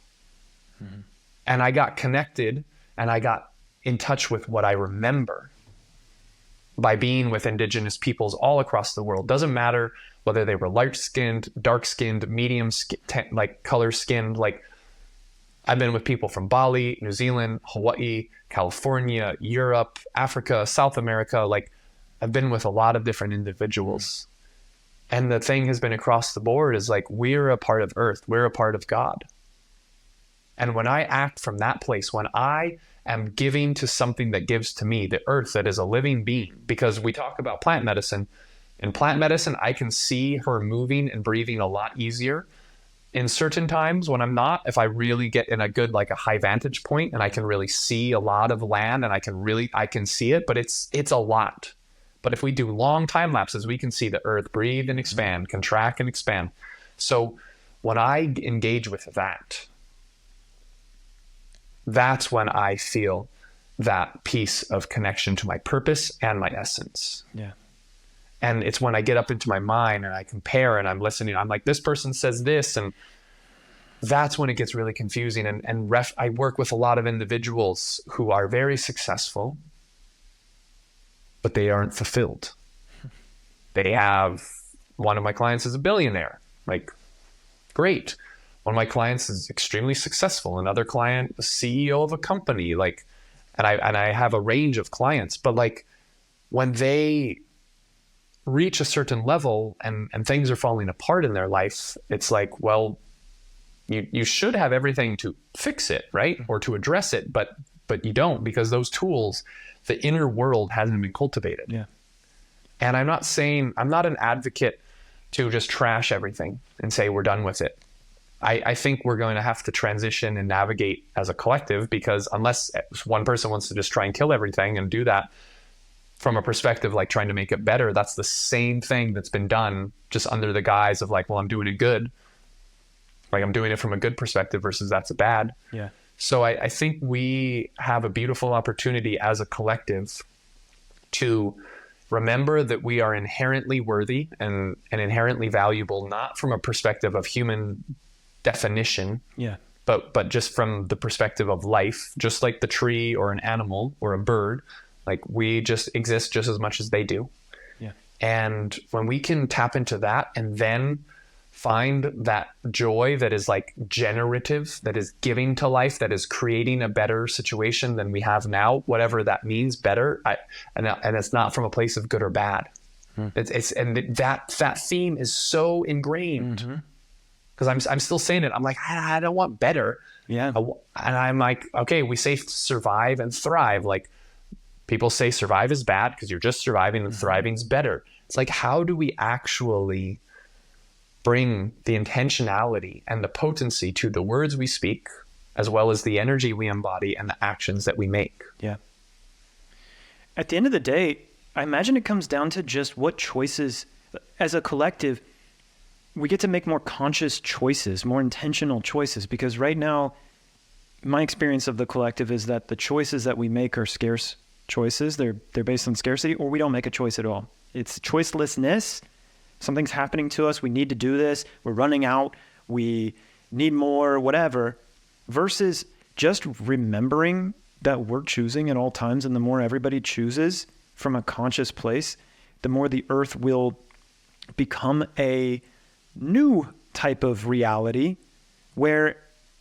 A: Mm-hmm. And I got connected and I got in touch with what I remember by being with indigenous peoples all across the world. Doesn't matter whether they were light-skinned, dark-skinned, medium color-skinned. Like, I've been with people from Bali, New Zealand, Hawaii, California, Europe, Africa, South America. Like, I've been with a lot of different individuals. And the thing has been across the board is like, we're a part of Earth. We're a part of God. And when I act from that place, when I am giving to something that gives to me, the earth that is a living being, because we talk about plant medicine. In plant medicine, I can see her moving and breathing a lot easier. In certain times when I'm not, if I really get in a good, like a high vantage point and I can really see a lot of land and I can see it, but it's a lot. But if we do long time lapses, we can see the earth breathe and expand, contract and expand. So when I engage with that's when I feel that piece of connection to my purpose and my essence. Yeah. And it's when I get up into my mind and I compare and I'm listening, I'm like, this person says this, and that's when it gets really confusing. I work with a lot of individuals who are very successful, but they aren't fulfilled. One of my clients is a billionaire. Like, great. One of my clients is extremely successful. Another client, a CEO of a company. Like, and I have a range of clients, but like when they reach a certain level and things are falling apart in their life, it's like, well, you should have everything to fix it, right? Or to address it, but you don't, because those tools, the inner world hasn't been cultivated. Yeah. And I'm not an advocate to just trash everything and say we're done with it. I think we're going to have to transition and navigate as a collective, because unless one person wants to just try and kill everything and do that from a perspective like trying to make it better, that's the same thing that's been done just under the guise of like, well, I'm doing it good. Like I'm doing it from a good perspective versus that's a bad.
B: Yeah.
A: So I think we have a beautiful opportunity as a collective to remember that we are inherently worthy and inherently valuable, not from a perspective of human definition, but just from the perspective of life, just like the tree or an animal or a bird. Like we just exist just as much as they do.
B: Yeah.
A: And when we can tap into that and then find that joy that is like generative, that is giving to life, that is creating a better situation than we have now, whatever that means, better. And it's not from a place of good or bad. That theme is so ingrained.
B: Mm-hmm.
A: Because I'm still saying it. I'm like, I don't want better.
B: Yeah.
A: And I'm like, okay, we say survive and thrive. Like people say survive is bad because you're just surviving, and thriving's better. It's like, how do we actually bring the intentionality and the potency to the words we speak, as well as the energy we embody and the actions that we make?
B: Yeah. At the end of the day, I imagine it comes down to just what choices, as a collective, we get to make more conscious choices, more intentional choices, because right now, my experience of the collective is that the choices that we make are scarce choices. They're based on scarcity, or we don't make a choice at all. It's choicelessness. Something's happening to us. We need to do this. We're running out. We need more, whatever, versus just remembering that we're choosing at all times. And the more everybody chooses from a conscious place, the more the earth will become a new type of reality where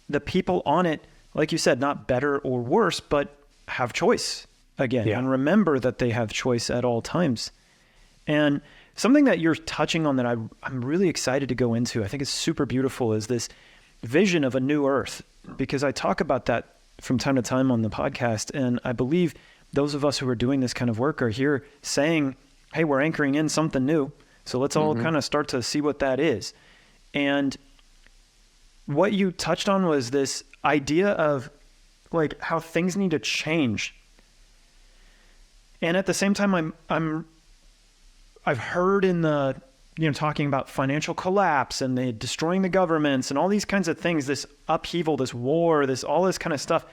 B: the people on it, like you said, not better or worse, but have choice again. Yeah. And remember that they have choice at all times. And something that you're touching on that I'm really excited to go into, I think is super beautiful, is this vision of a new earth, because I talk about that from time to time on the podcast. And I believe those of us who are doing this kind of work are here saying, hey, we're anchoring in something new. So let's all kind of start to see what that is. And what you touched on was this idea of like how things need to change. And at the same time, I've heard in the, talking about financial collapse and the destroying the governments and all these kinds of things, this upheaval, this war, all this kind of stuff.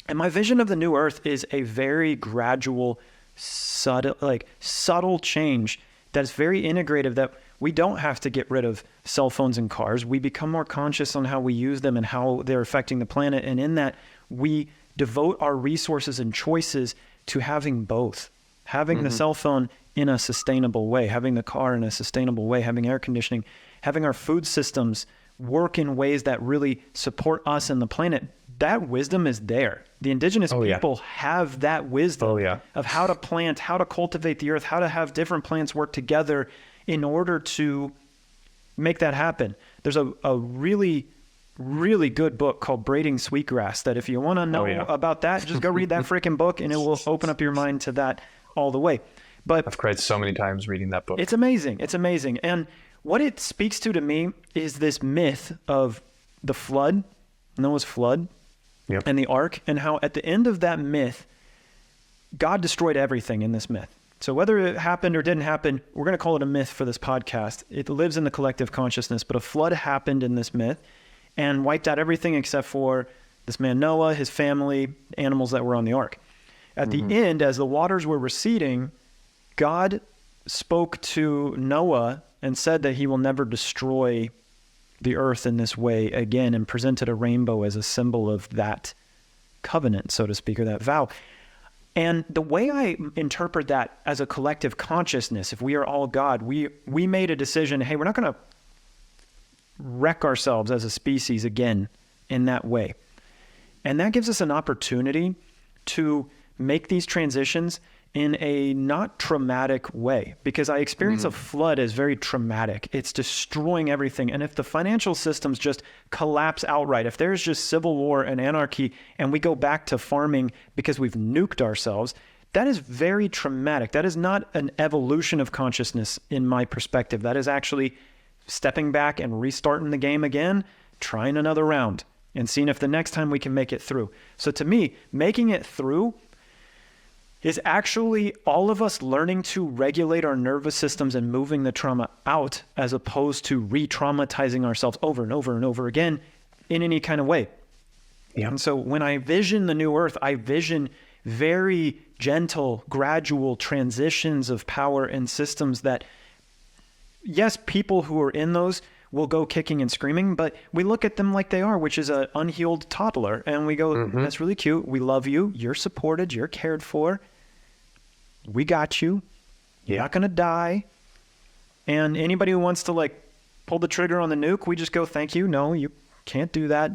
B: And my vision of the new earth is a very gradual, subtle change that's very integrative, that we don't have to get rid of cell phones and cars. We become more conscious on how we use them and how they're affecting the planet. And in that, we devote our resources and choices to having both, having the cell phone in a sustainable way, having the car in a sustainable way, having air conditioning, having our food systems work in ways that really support us and the planet. That wisdom is there. The indigenous people have that wisdom of how to plant, how to cultivate the earth, how to have different plants work together in order to make that happen. There's a really, really good book called Braiding Sweetgrass that if you want to know about that, just go read that freaking book and it will open up your mind to that all the way. But
A: I've cried so many times reading that book.
B: It's amazing. It's amazing. And what it speaks to me is this myth of the flood, Noah's flood, and the ark, and how at the end of that myth, God destroyed everything in this myth. So whether it happened or didn't happen, we're going to call it a myth for this podcast. It lives in the collective consciousness, but a flood happened in this myth and wiped out everything except for this man Noah, his family, animals that were on the ark. At the end, as the waters were receding, God spoke to Noah and said that he will never destroy the earth in this way again, and presented a rainbow as a symbol of that covenant, so to speak, or that vow. And the way I interpret that as a collective consciousness, if we are all God, we made a decision, hey, we're not going to wreck ourselves as a species again in that way. And that gives us an opportunity to make these transitions in a not traumatic way, because I experience a flood as very traumatic. It's destroying everything. And if the financial systems just collapse outright, if there's just civil war and anarchy and we go back to farming because we've nuked ourselves, that is very traumatic. That is not an evolution of consciousness in my perspective. That is actually stepping back and restarting the game again, trying another round and seeing if the next time we can make it through. So to me, making it through is actually all of us learning to regulate our nervous systems and moving the trauma out, as opposed to re-traumatizing ourselves over and over and over again in any kind of way. Yeah. And so when I vision the new earth, I vision very gentle, gradual transitions of power and systems that, yes, people who are in those will go kicking and screaming, but we look at them like they are, which is an unhealed toddler. And we go, that's really cute. We love you. You're supported. You're cared for. We got you. You're not going to die. And anybody who wants to like pull the trigger on the nuke, we just go, thank you. No, you can't do that.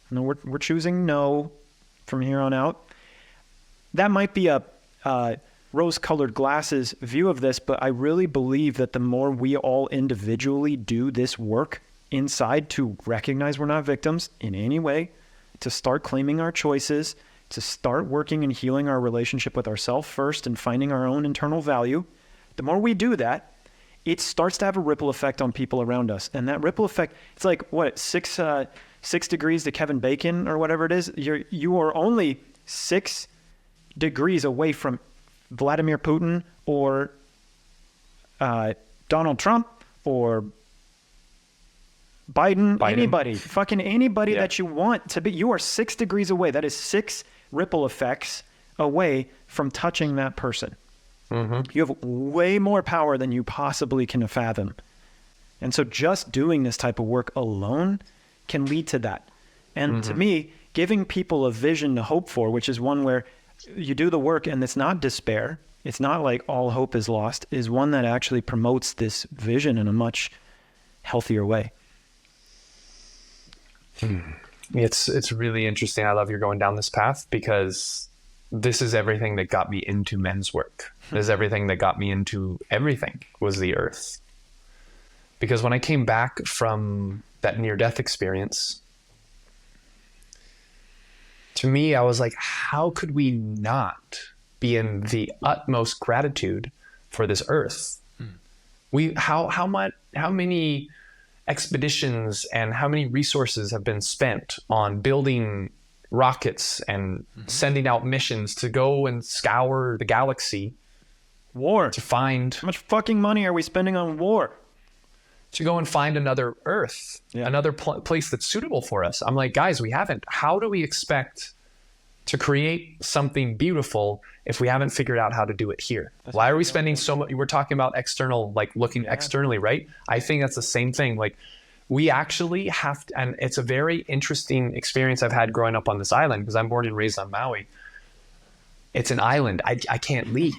B: No, we're choosing no from here on out. That might be a rose-colored glasses view of this, but I really believe that the more we all individually do this work inside to recognize we're not victims in any way, to start claiming our choices, to start working and healing our relationship with ourselves first and finding our own internal value, the more we do that, it starts to have a ripple effect on people around us. And that ripple effect, it's like, what, 6 degrees to Kevin Bacon or whatever it is? You are only 6 degrees away from Vladimir Putin or Donald Trump or Biden, anybody, fucking anybody that you want to be. You are 6 degrees away. That is 6 ripple effects away from touching that person. You have way more power than you possibly can fathom. And so just doing this type of work alone can lead to that. And to me, giving people a vision to hope for, which is one where you do the work and it's not despair, it's not like all hope is lost, is one that actually promotes this vision in a much healthier way.
A: It's really interesting. I love you're going down this path, because this is everything that got me into men's work. This is everything that got me into everything, was the earth. Because when I came back from that near-death experience, to me, I was like, how could we not be in the utmost gratitude for this earth? How many expeditions and how many resources have been spent on building rockets and sending out missions to go and scour the galaxy.
B: War.
A: To find...
B: How much fucking money are we spending on war?
A: To go and find another Earth, another place that's suitable for us. I'm like, guys, we haven't. How do we expect to create something beautiful if we haven't figured out how to do it here? Why are we spending so much? We're talking about external, like looking externally, right? I think that's the same thing. Like, we actually have to, and it's a very interesting experience I've had growing up on this island, because I'm born and raised on Maui. It's an island. I can't leave.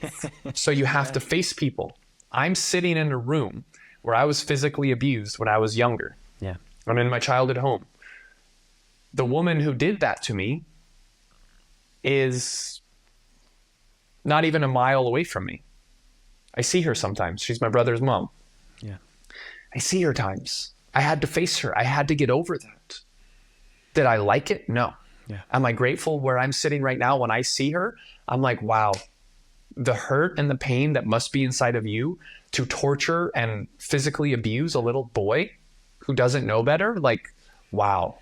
A: So you have to face people. I'm sitting in a room where I was physically abused when I was younger.
B: Yeah.
A: I'm in my childhood home. The woman who did that to me is not even a mile away from me. I see her sometimes. She's my brother's mom.
B: Yeah.
A: I see her times. I had to face her. I had to get over that. Did I like it? No.
B: Yeah.
A: Am I grateful where I'm sitting right now when I see her? I'm like, wow, the hurt and the pain that must be inside of you to torture and physically abuse a little boy who doesn't know better. Like, wow.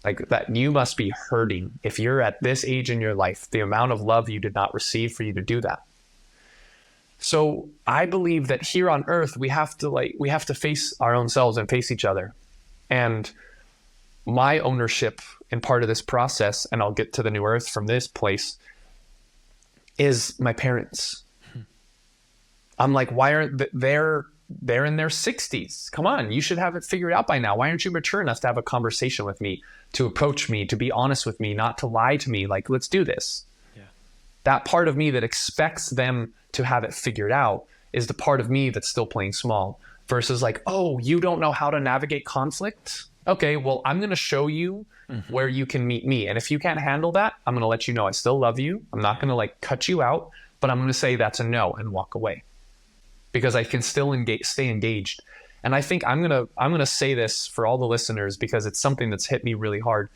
A: Like, that you must be hurting if you're at this age in your life, the amount of love you did not receive for you to do that. So I believe that here on earth, we have to face our own selves and face each other. And my ownership in part of this process, and I'll get to the new earth from this place, is my parents. I'm like, why aren't they're in their 60s? Come on, you should have it figured out by now. Why aren't you mature enough to have a conversation with me, to approach me, to be honest with me, not to lie to me? Like, let's do this. Yeah. That part of me that expects them to have it figured out is the part of me that's still playing small, versus like, oh, you don't know how to navigate conflict? Okay, well, I'm going to show you where you can meet me. And if you can't handle that, I'm going to let you know I still love you. I'm not going to like cut you out, but I'm going to say that's a no and walk away, because I can still stay engaged. And I think I'm going to say this for all the listeners, because it's something that's hit me really hard.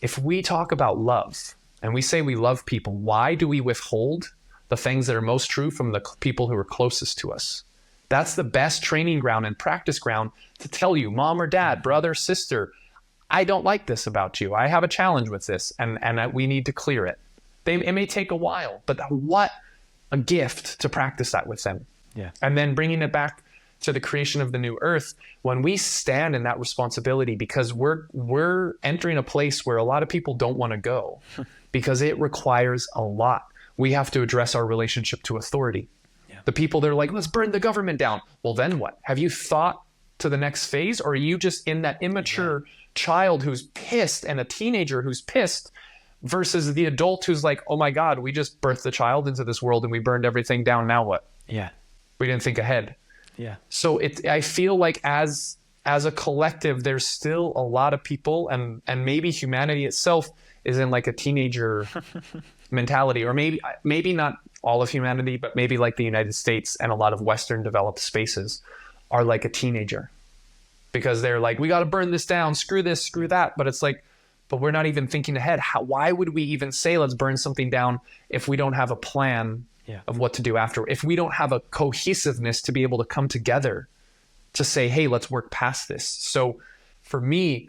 A: If we talk about love and we say we love people, why do we withhold the things that are most true from the people who are closest to us. That's the best training ground and practice ground to tell you, mom or dad, brother, sister, I don't like this about you. I have a challenge with this, and we need to clear it. It may take a while, but what a gift to practice that with them.
B: Yeah.
A: And then bringing it back to the creation of the new earth, when we stand in that responsibility, because we're entering a place where a lot of people don't want to go because it requires a lot. We have to address our relationship to authority. Yeah. The people that are like, let's burn the government down. Well, then what? Have you thought to the next phase, or are you just in that immature child who's pissed and a teenager who's pissed versus the adult who's like, oh my God, we just birthed the child into this world and we burned everything down. Now what?
B: Yeah.
A: We didn't think ahead.
B: Yeah.
A: So I feel like as a collective, there's still a lot of people, and maybe humanity itself is in like a teenager mentality, or maybe not all of humanity, but maybe like the United States and a lot of Western developed spaces are like a teenager, because they're like, we got to burn this down, screw this, screw that. But it's like, but we're not even thinking ahead. Why would we even say let's burn something down if we don't have a plan of what to do after? If we don't have a cohesiveness to be able to come together to say, hey, let's work past this. So for me,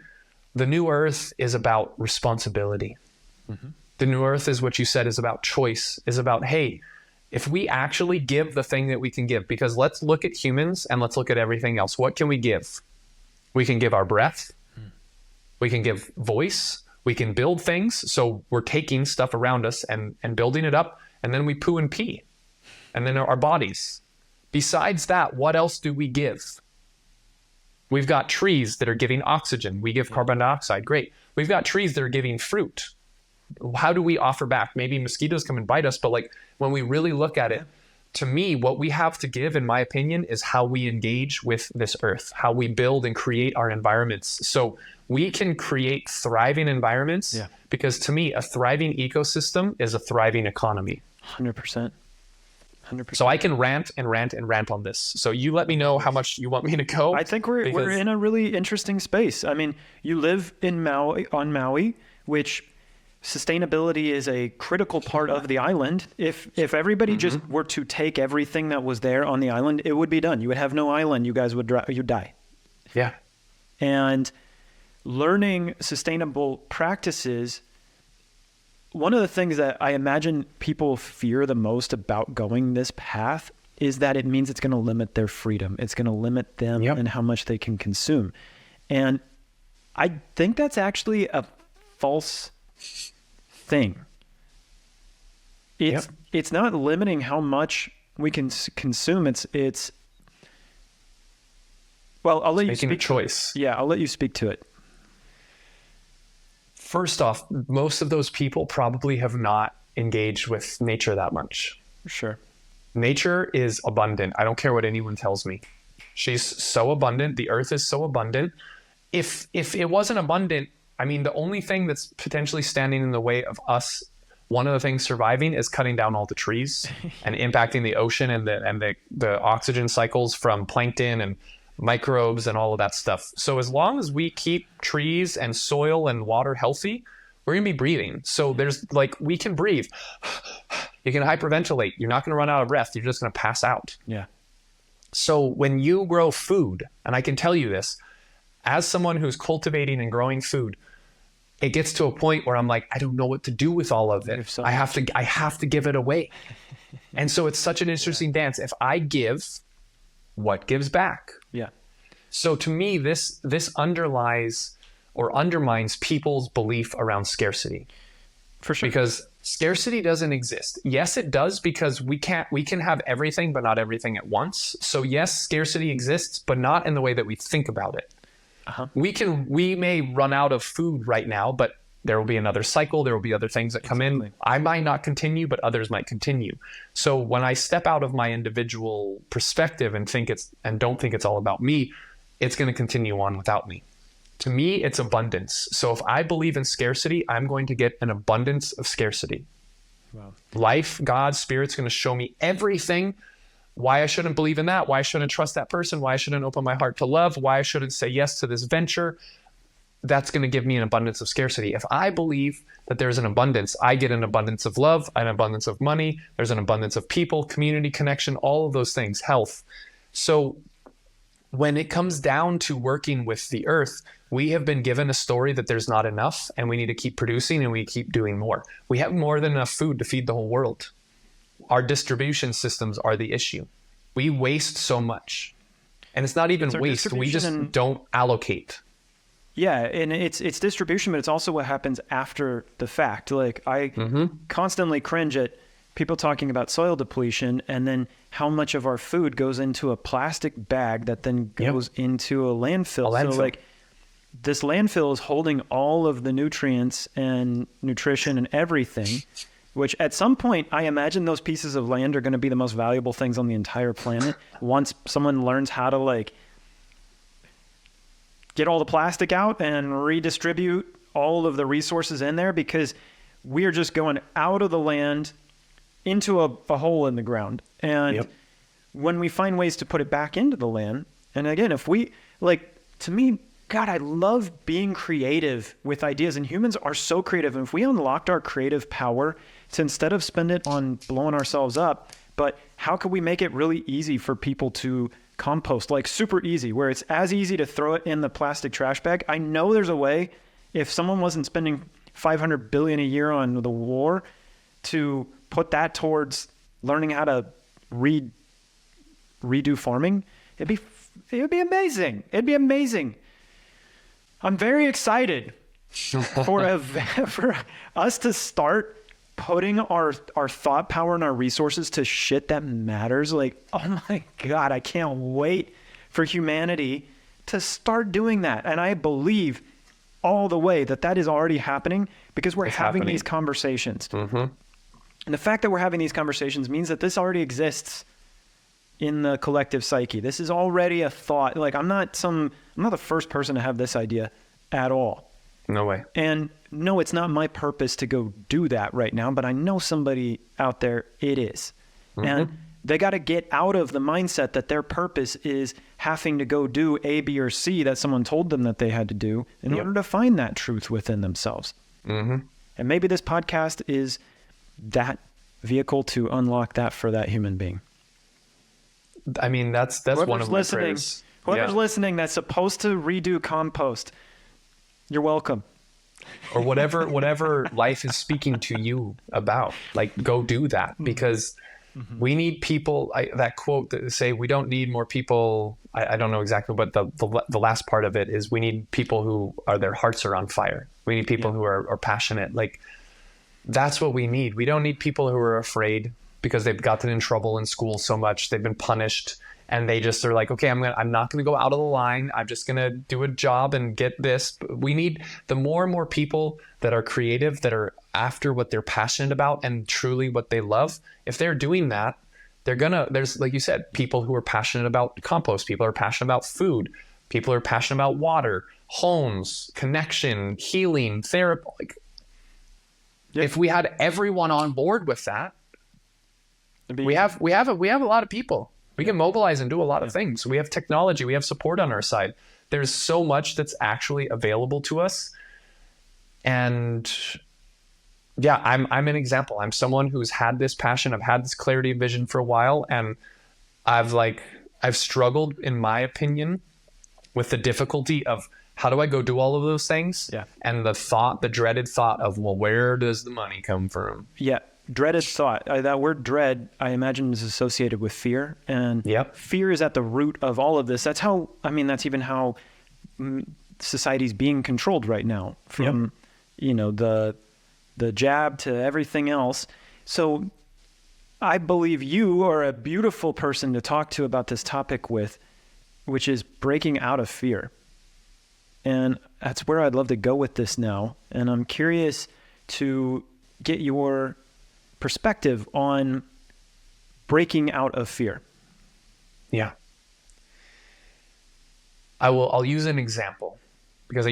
A: the new earth is about responsibility. Mm-hmm. The new earth is what you said, is about choice, is about, hey, if we actually give the thing that we can give, because let's look at humans and let's look at everything else. What can we give? We can give our breath. We can give voice. We can build things. So we're taking stuff around us and building it up. And then we poo and pee. And then our bodies. Besides that, what else do we give? We've got trees that are giving oxygen. We give carbon dioxide. Great. We've got trees that are giving fruit. How do we offer back? Maybe mosquitoes come and bite us, but like when we really look at it, to me, what we have to give, in my opinion, is how we engage with this earth, how we build and create our environments. So we can create thriving environments because to me, a thriving ecosystem is a thriving economy.
B: 100%. 100%.
A: So I can rant on this. So you let me know how much you want me to go.
B: I think we're in a really interesting space. I mean, you live in on Maui, which sustainability is a critical part of the island. If everybody just were to take everything that was there on the island, it would be done. You would have no island. You guys you'd die.
A: Yeah.
B: And learning sustainable practices, one of the things that I imagine people fear the most about going this path is that it means it's going to limit their freedom. It's going to limit them and how much they can consume. And I think that's actually a false thing. It's not limiting how much we can consume. It's well, I'll let you speak.
A: Making a choice.
B: Yeah, I'll let you speak to it.
A: First off, most of those people probably have not engaged with nature that much.
B: Sure.
A: Nature is abundant. I don't care what anyone tells me. She's so abundant. The earth is so abundant. If it wasn't abundant, I mean, the only thing that's potentially standing in the way of us, one of the things surviving, is cutting down all the trees and impacting the ocean and the oxygen cycles from plankton and microbes and all of that stuff. So as long as we keep trees and soil and water healthy, we're going to be breathing. So there's like, we can breathe. You can hyperventilate. You're not going to run out of breath. You're just going to pass out.
B: Yeah.
A: So when you grow food, and I can tell you this, as someone who's cultivating and growing food, it gets to a point where I'm like, I don't know what to do with all of it. I have to give it away. And so it's such an interesting dance. If I give, what gives back?
B: Yeah.
A: So to me, this underlies or undermines people's belief around scarcity.
B: For sure.
A: Because scarcity doesn't exist. Yes, it does, because we can have everything, but not everything at once. So yes, scarcity exists, but not in the way that we think about it. Uh-huh. We may run out of food right now, but there will be another cycle. There will be other things that come in. I might not continue, but others might continue. So when I step out of my individual perspective and don't think it's all about me, it's going to continue on without me. To me, it's abundance. So if I believe in scarcity, I'm going to get an abundance of scarcity. Wow. Life, God, Spirit's going to show me everything. Why I shouldn't believe in that, why I shouldn't trust that person, why I shouldn't open my heart to love, why I shouldn't say yes to this venture. that's going to give me an abundance of scarcity. If I believe that there's an abundance, I get an abundance of love, an abundance of money, there's an abundance of people, community, connection, all of those things, health. So when it comes down to working with the earth, we have been given a story that there's not enough and we need to keep producing and we keep doing more. We have more than enough food to feed the whole world. Our distribution systems are the issue. We waste so much. And it's not even waste. We just don't allocate.
B: Yeah, and it's distribution, but it's also what happens after the fact. Like I constantly cringe at people talking about soil depletion and then how much of our food goes into a plastic bag that then goes into a landfill. So like this landfill is holding all of the nutrients and nutrition and everything, which at some point I imagine those pieces of land are going to be the most valuable things on the entire planet once someone learns how to like get all the plastic out and redistribute all of the resources in there, because we are just going out of the land into a hole in the ground. And when we find ways to put it back into the land, and again, if we, like, to me, God, I love being creative with ideas, and humans are so creative. And if we unlocked our creative power to, instead of spend it on blowing ourselves up, but how could we make it really easy for people to compost, like super easy, where it's as easy to throw it in the plastic trash bag? I know there's a way, if someone wasn't spending $500 billion a year on the war, to put that towards learning how to redo farming. It would be amazing. It'd be amazing. I'm very excited for us to start putting our thought power and our resources to shit that matters. Like, oh my God, I can't wait for humanity to start doing that. And I believe all the way that is already happening, because we're having these conversations. And the fact that we're having these conversations means that this already exists in the collective psyche. This is already a thought. Like, I'm not the first person to have this idea at all.
A: No way.
B: And no, it's not my purpose to go do that right now, but I know somebody out there it is. And they got to get out of the mindset that their purpose is having to go do A, B, or C that someone told them that they had to do in order to find that truth within themselves. And maybe this podcast is that vehicle to unlock that for that human being.
A: I mean, that's one of my prayers.
B: Whoever's listening that's supposed to redo compost, you're welcome.
A: Or whatever life is speaking to you about, like, go do that, because we need people. That quote that say we don't need more people. I don't know exactly, but the last part of it is we need people who their hearts are on fire. We need people who are passionate. Like, that's what we need. We don't need people who are afraid because they've gotten in trouble in school so much. They've been punished and they just are like, okay, I'm not going to go out of the line. I'm just going to do a job and get this. We need the more and more people that are creative, that are after what they're passionate about and truly what they love. If they're doing that, there's, like you said, people who are passionate about compost. People are passionate about food. People are passionate about water, homes, connection, healing, therapy. Like, if we had everyone on board with that, we have a lot of people. We can mobilize and do a lot of things. We have technology. We have support on our side. There's so much that's actually available to us. And yeah, I'm an example. I'm someone who's had this passion. I've had this clarity of vision for a while, and I've struggled, in my opinion, with the difficulty of how do I go do all of those things? Yeah. And the dreaded thought of, well, where does the money come from? Yeah.
B: Dreaded thought. That word dread, I imagine, is associated with fear. And fear is at the root of all of this. That's even how society's being controlled right now, from, the jab to everything else. So I believe you are a beautiful person to talk to about this topic with, which is breaking out of fear. And that's where I'd love to go with this now. And I'm curious to get your perspective on breaking out of fear.
A: Yeah. I'll use an example, because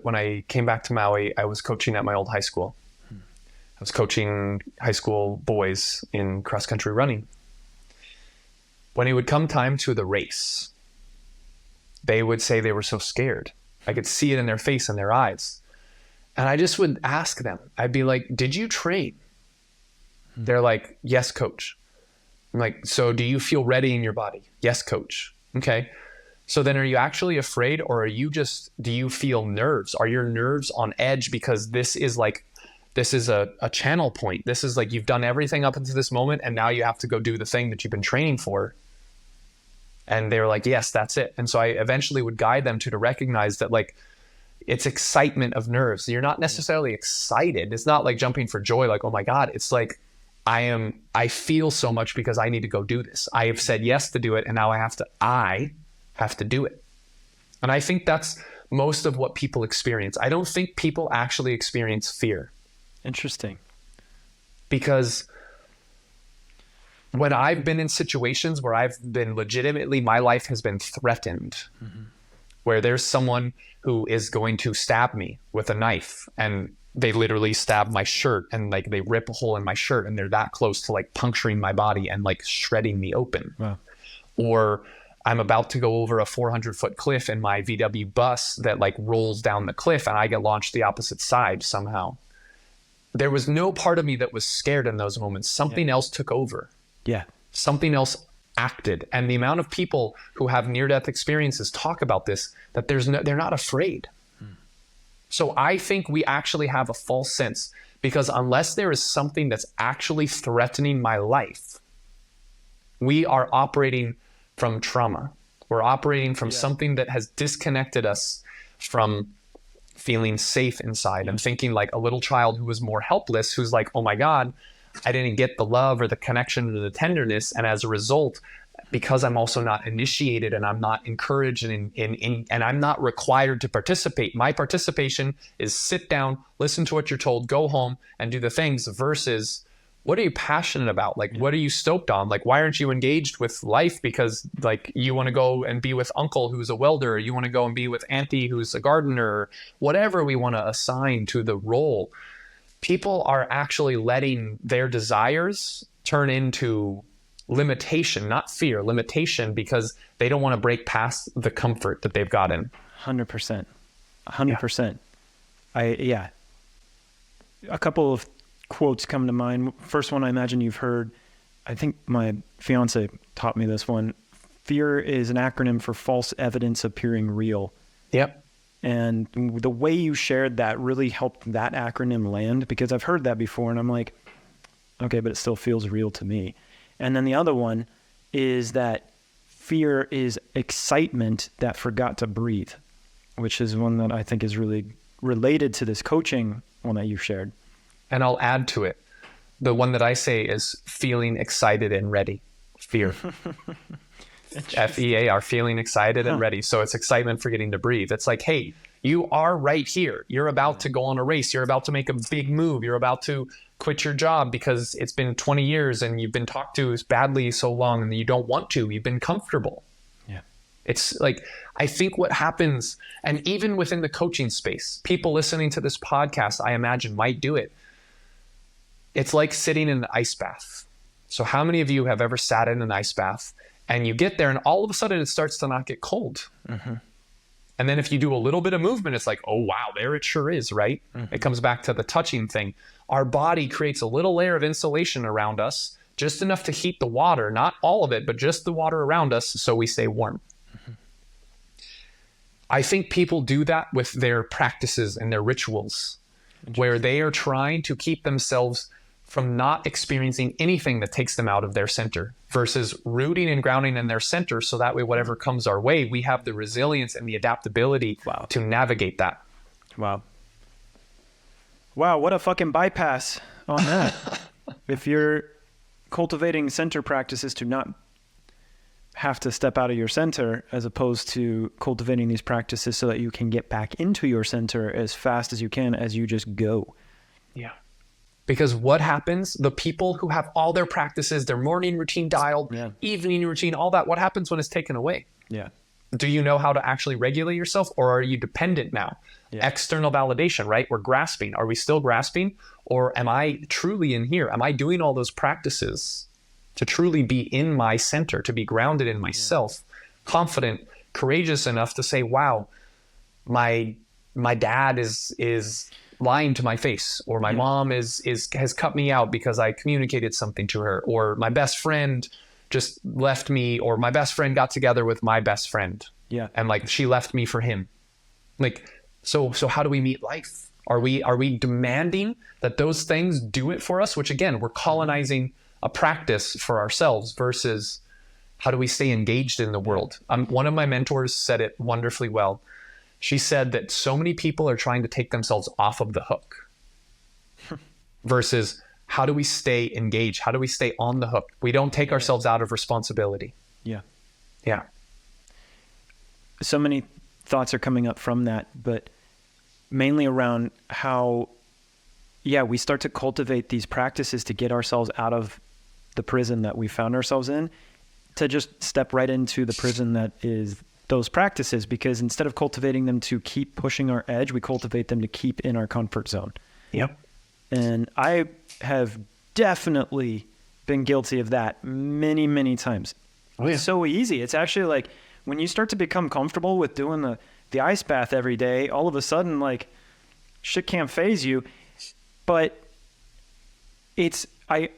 A: when I came back to Maui, I was coaching at my old high school. I was coaching high school boys in cross-country running. When it would come time to the race, they would say they were so scared. I could see it in their face and their eyes. And I just would ask them, I'd be like, did you train? They're like, yes, coach. I'm like, so do you feel ready in your body? Yes, coach. Okay. So then are you actually afraid, or do you feel nerves? Are your nerves on edge because this is a channel point. This is like, you've done everything up until this moment and now you have to go do the thing that you've been training for. And they were like, yes, that's it. And so I eventually would guide them to recognize that like, it's excitement of nerves. You're not necessarily excited. It's not like jumping for joy, like, oh my God. It's like, I feel so much because I need to go do this. I have said yes to do it. And now I have to do it. And I think that's most of what people experience. I don't think people actually experience fear.
B: Interesting.
A: Because when I've been in situations where I've been legitimately, my life has been threatened, where there's someone who is going to stab me with a knife, and they literally stab my shirt, and like they rip a hole in my shirt, and they're that close to like puncturing my body and like shredding me open.
B: Wow.
A: Or I'm about to go over a 400-foot cliff in my VW bus that like rolls down the cliff and I get launched the opposite side somehow. There was no part of me that was scared in those moments. Something else took over.
B: Yeah.
A: Something else acted. And the amount of people who have near-death experiences talk about this, that they're not afraid. So I think we actually have a false sense, because unless there is something that's actually threatening my life, we are operating from trauma. We're operating from something that has disconnected us from feeling safe inside. I'm thinking like a little child who was more helpless, who's like, oh my God, I didn't get the love or the connection or the tenderness. And as a result, because I'm also not initiated and I'm not encouraged and I'm not required to participate. My participation is sit down, listen to what you're told, go home and do the things, versus what are you passionate about? Like, what are you stoked on? Like, why aren't you engaged with life? Because like you want to go and be with uncle who's a welder, or you want to go and be with auntie who's a gardener, or whatever we want to assign to the role. People are actually letting their desires turn into limitation, not fear, limitation, because they don't want to break past the comfort that they've gotten.
B: 100%. 100%. A couple of quotes come to mind. First one, I imagine you've heard. I think my fiance taught me this one. Fear is an acronym for false evidence appearing real.
A: Yep.
B: And the way you shared that really helped that acronym land, because I've heard that before and I'm like, okay, but it still feels real to me. And then the other one is that fear is excitement that forgot to breathe, which is one that I think is really related to this coaching one that you shared.
A: And I'll add to it. The one that I say is feeling excited and ready. Fear. FEAR, feeling excited and ready. So it's excitement for getting to breathe. It's like, hey, you are right here. You're about to go on a race. You're about to make a big move. You're about to quit your job because it's been 20 years and you've been talked to badly so long and you don't want to. You've been comfortable.
B: Yeah.
A: It's like, I think what happens, and even within the coaching space, people listening to this podcast, I imagine, might do it. It's like sitting in an ice bath. So how many of you have ever sat in an ice bath and you get there and all of a sudden it starts to not get cold? Mm-hmm. And then if you do a little bit of movement, it's like, oh, wow, there it sure is, right? Mm-hmm. It comes back to the touching thing. Our body creates a little layer of insulation around us, just enough to heat the water, not all of it, but just the water around us, so we stay warm. Mm-hmm. I think people do that with their practices and their rituals, where they are trying to keep themselves from not experiencing anything that takes them out of their center, versus rooting and grounding in their center, so that way whatever comes our way, we have the resilience and the adaptability to navigate that.
B: Wow, what a fucking bypass on that. If you're cultivating center practices to not have to step out of your center, as opposed to cultivating these practices so that you can get back into your center as fast as you can as you just go.
A: Yeah. Because what happens, the people who have all their practices, their morning routine dialed, evening routine, all that, what happens when it's taken away?
B: Yeah.
A: Do you know how to actually regulate yourself, or are you dependent now? Yeah. External validation, right? We're grasping. Are we still grasping? Or am I truly in here? Am I doing all those practices to truly be in my center, to be grounded in myself, confident, courageous enough to say, wow, my dad is lying to my face, or my mom has cut me out because I communicated something to her, or my best friend just left me, or my best friend got together with my best friend.
B: Yeah.
A: And like she left me for him. Like, so how do we meet life? Are we demanding that those things do it for us? Which again, we're colonizing a practice for ourselves versus how do we stay engaged in the world? One of my mentors said it wonderfully well. She said that so many people are trying to take themselves off of the hook versus how do we stay engaged? How do we stay on the hook? We don't take ourselves out of responsibility.
B: Yeah.
A: Yeah.
B: So many thoughts are coming up from that, but mainly around how, we start to cultivate these practices to get ourselves out of the prison that we found ourselves in, to just step right into the prison that is those practices, because instead of cultivating them to keep pushing our edge, we cultivate them to keep in our comfort zone.
A: Yep.
B: And I have definitely been guilty of that many, many times.
A: Oh, yeah.
B: It's so easy. It's actually like when you start to become comfortable with doing the ice bath every day, all of a sudden, like, shit can't faze you. But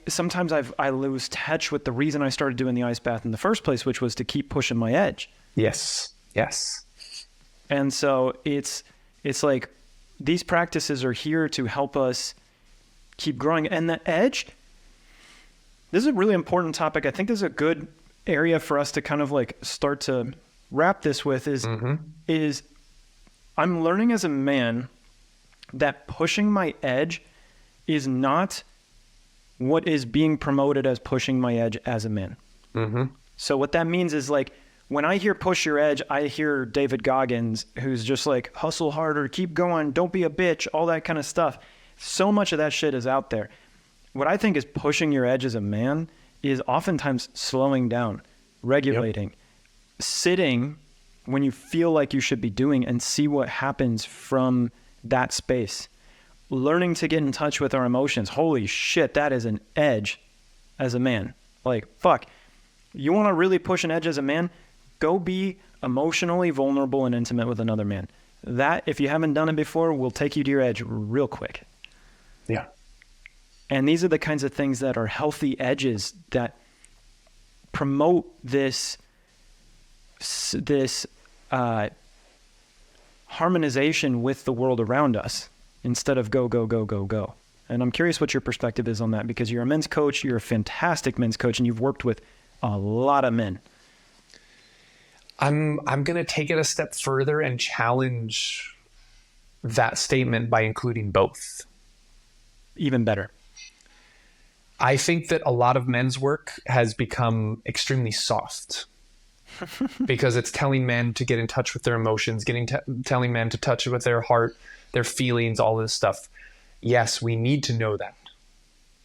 B: sometimes I lose touch with the reason I started doing the ice bath in the first place, which was to keep pushing my edge.
A: Yes. Yes.
B: And so it's like these practices are here to help us keep growing. And the edge, this is a really important topic. I think this is a good area for us to kind of like start to wrap this with is I'm learning as a man that pushing my edge is not what is being promoted as pushing my edge as a man. Mm-hmm. So what that means is, like, when I hear push your edge, I hear David Goggins, who's just like, hustle harder, keep going, don't be a bitch, all that kind of stuff. So much of that shit is out there. What I think is pushing your edge as a man is oftentimes slowing down, regulating, sitting when you feel like you should be doing, and see what happens from that space. Learning to get in touch with our emotions. Holy shit, that is an edge as a man. Like, fuck. You want to really push an edge as a man? Go be emotionally vulnerable and intimate with another man. That, if you haven't done it before, will take you to your edge real quick.
A: Yeah.
B: And these are the kinds of things that are healthy edges that promote this harmonization with the world around us, instead of go, go, go, go, go. And I'm curious what your perspective is on that, because you're a men's coach, you're a fantastic men's coach, and you've worked with a lot of men.
A: I'm going to take it a step further and challenge that statement by including both.
B: Even better.
A: I think that a lot of men's work has become extremely soft because it's telling men to get in touch with their emotions, telling men to touch with their heart, their feelings, all this stuff. Yes, we need to know that,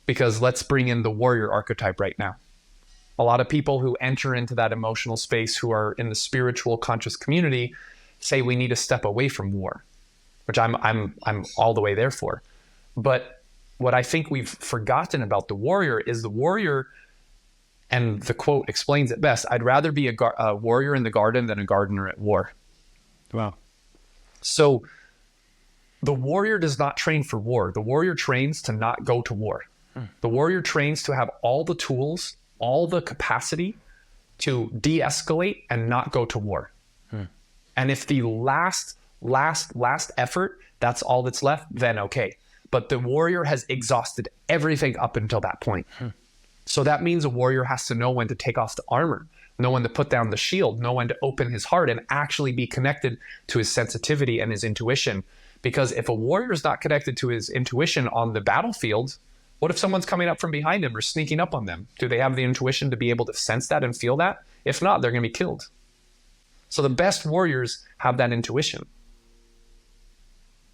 A: because let's bring in the warrior archetype right now. A lot of people who enter into that emotional space, who are in the spiritual conscious community, say we need to step away from war, which I'm all the way there for. But what I think we've forgotten about the warrior is the warrior, and the quote explains it best: I'd rather be a warrior in the garden than a gardener at war.
B: Wow.
A: So the warrior does not train for war. The warrior trains to not go to war. The warrior trains to have all the tools, all the capacity to de-escalate and not go to war. And if the last effort, that's all that's left, then okay. But the warrior has exhausted everything up until that point. So that means a warrior has to know when to take off the armor, know when to put down the shield, know when to open his heart and actually be connected to his sensitivity and his intuition. Because if a warrior is not connected to his intuition on the battlefield, what if someone's coming up from behind him or sneaking up on them? Do they have the intuition to be able to sense that and feel that? If not, they're going to be killed. So the best warriors have that intuition.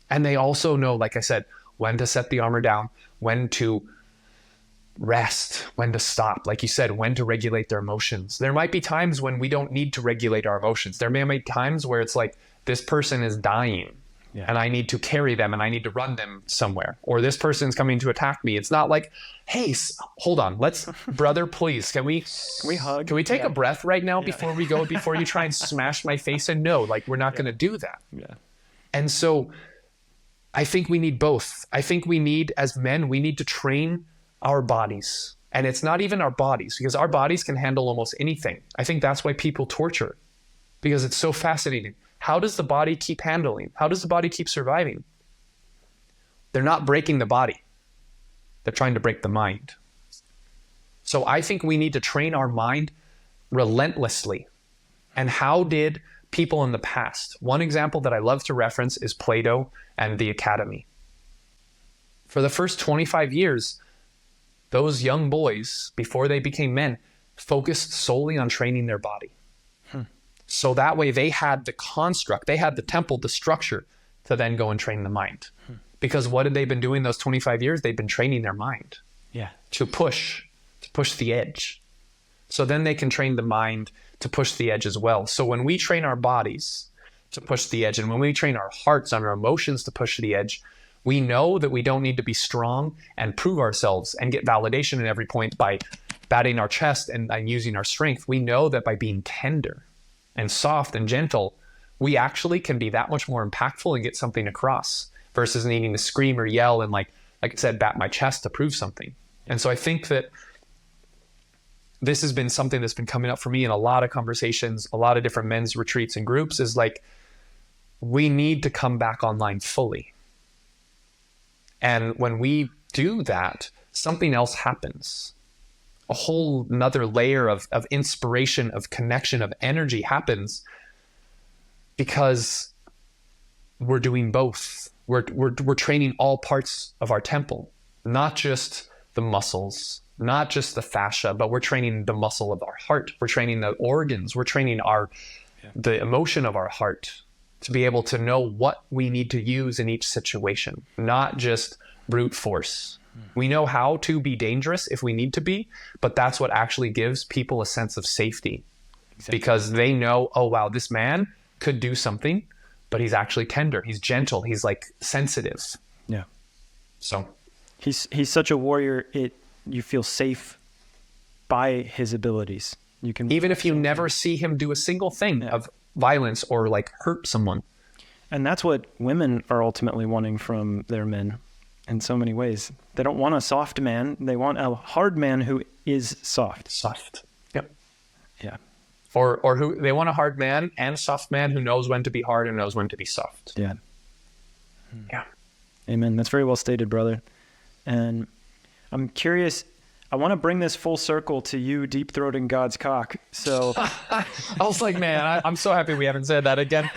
A: And they also know, like I said, when to set the armor down, when to rest, when to stop. Like you said, when to regulate their emotions. There might be times when we don't need to regulate our emotions. There may be times where it's like, this person is dying. Yeah. And I need to carry them and I need to run them somewhere. Or this person's coming to attack me. It's not like, hey, hold on. Brother, please, can we hug? Can we take a breath right now before we go, before you try and smash my face in? No, like, we're not going to do that.
B: Yeah.
A: And so I think we need both. I think we need, as men, we need to train our bodies. And it's not even our bodies, because our bodies can handle almost anything. I think that's why people torture, because it's so fascinating. How does the body keep handling? How does the body keep surviving? They're not breaking the body. They're trying to break the mind. So I think we need to train our mind relentlessly. And how did people in the past? One example that I love to reference is Plato and the academy. For the first 25 years, those young boys, before they became men, focused solely on training their body. So that way they had the construct, they had the temple, the structure to then go and train the mind. Because what had they been doing those 25 years? They'd been training their mind to push the edge. So then they can train the mind to push the edge as well. So when we train our bodies to push the edge, and when we train our hearts and our emotions to push the edge, we know that we don't need to be strong and prove ourselves and get validation at every point by batting our chest and using our strength. We know that by being tender and soft and gentle, we actually can be that much more impactful and get something across versus needing to scream or yell and like I said, bat my chest to prove something. And so I think that this has been something that's been coming up for me in a lot of conversations, a lot of different men's retreats and groups, is like, we need to come back online fully. And when we do that, something else happens. A whole nother layer of inspiration, of connection, of energy happens, because we're doing both. We're training all parts of our temple, not just the muscles, not just the fascia, but we're training the muscle of our heart. We're training the organs. We're training the emotion of our heart to be able to know what we need to use in each situation, not just brute force. We know how to be dangerous if we need to be, but that's what actually gives people a sense of safety. Exactly. Because they know, oh, wow, this man could do something, but he's actually tender. He's gentle. He's like sensitive.
B: Yeah.
A: So
B: he's such a warrior. You feel safe by his abilities. You can,
A: even if you never see him do a single thing of violence or like hurt someone.
B: And that's what women are ultimately wanting from their men in so many ways. They don't want a soft man. They want a hard man who is soft.
A: Soft. Yep.
B: Yeah.
A: Or who they want a hard man and a soft man who knows when to be hard and knows when to be soft.
B: Yeah.
A: Yeah.
B: Amen. That's very well stated, brother. And I'm curious, I want to bring this full circle to you deep-throating God's cock. So
A: I was like, man, I'm so happy we haven't said that again.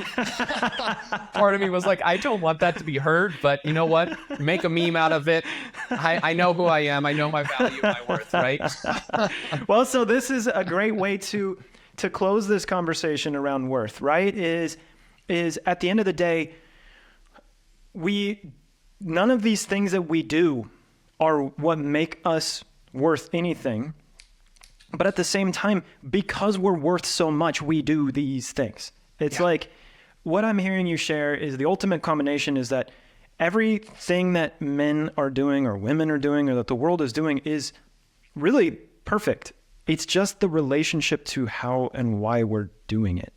A: Part of me was like, I don't want that to be heard, but you know what? Make a meme out of it. I know who I am. I know my value, my worth, right?
B: Well, so this is a great way to close this conversation around worth, right? Is at the end of the day, none of these things that we do are what make us worth anything. But at the same time, because we're worth so much, we do these things. It's like what I'm hearing you share is the ultimate combination is that everything that men are doing or women are doing or that the world is doing is really perfect. It's just the relationship to how and why we're doing it.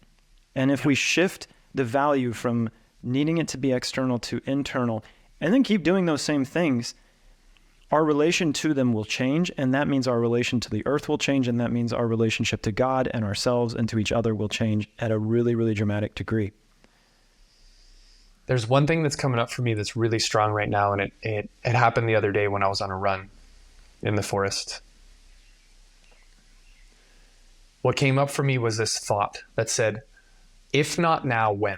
B: And if we shift the value from needing it to be external to internal and then keep doing those same things, our relation to them will change, and that means our relation to the earth will change, and that means our relationship to God and ourselves and to each other will change at a really, really dramatic degree.
A: There's one thing that's coming up for me that's really strong right now, and it happened the other day when I was on a run in the forest. What came up for me was this thought that said, if not now, when?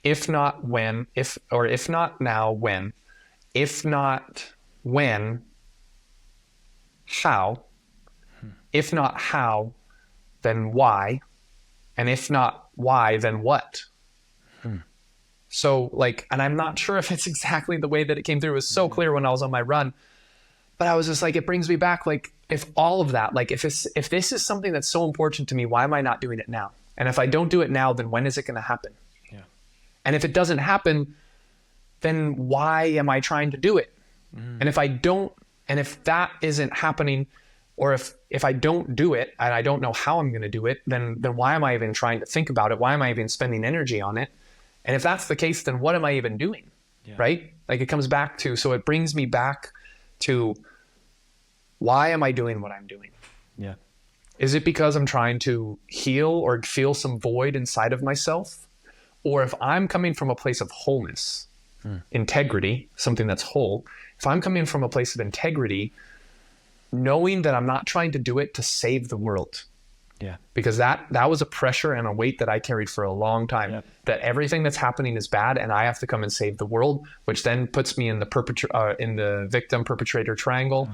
A: If not when, if not now, when? If not when, how? If not how, then why? And if not why, then what? So like, and I'm not sure if it's exactly the way that it came through. It was so clear when I was on my run, but I was just like, it brings me back. Like if all of that, like if this is something that's so important to me, why am I not doing it now? And if I don't do it now, then when is it going to happen? Yeah. And if it doesn't happen, then why am I trying to do it? And if that isn't happening, or if I don't do it and I don't know how I'm going to do it, then why am I even trying to think about it? Why am I even spending energy on it? And if that's the case, then what am I even doing?
B: Yeah.
A: Right? Like it comes back to, so it brings me back to, why am I doing what I'm doing?
B: Yeah.
A: Is it because I'm trying to heal or feel some void inside of myself? Or if I'm coming from a place of wholeness, integrity, something that's whole, if I'm coming from a place of integrity, knowing that I'm not trying to do it to save the world.
B: Yeah.
A: Because that was a pressure and a weight that I carried for a long time,
B: Yep.
A: that everything that's happening is bad and I have to come and save the world, which then puts me in the victim perpetrator triangle,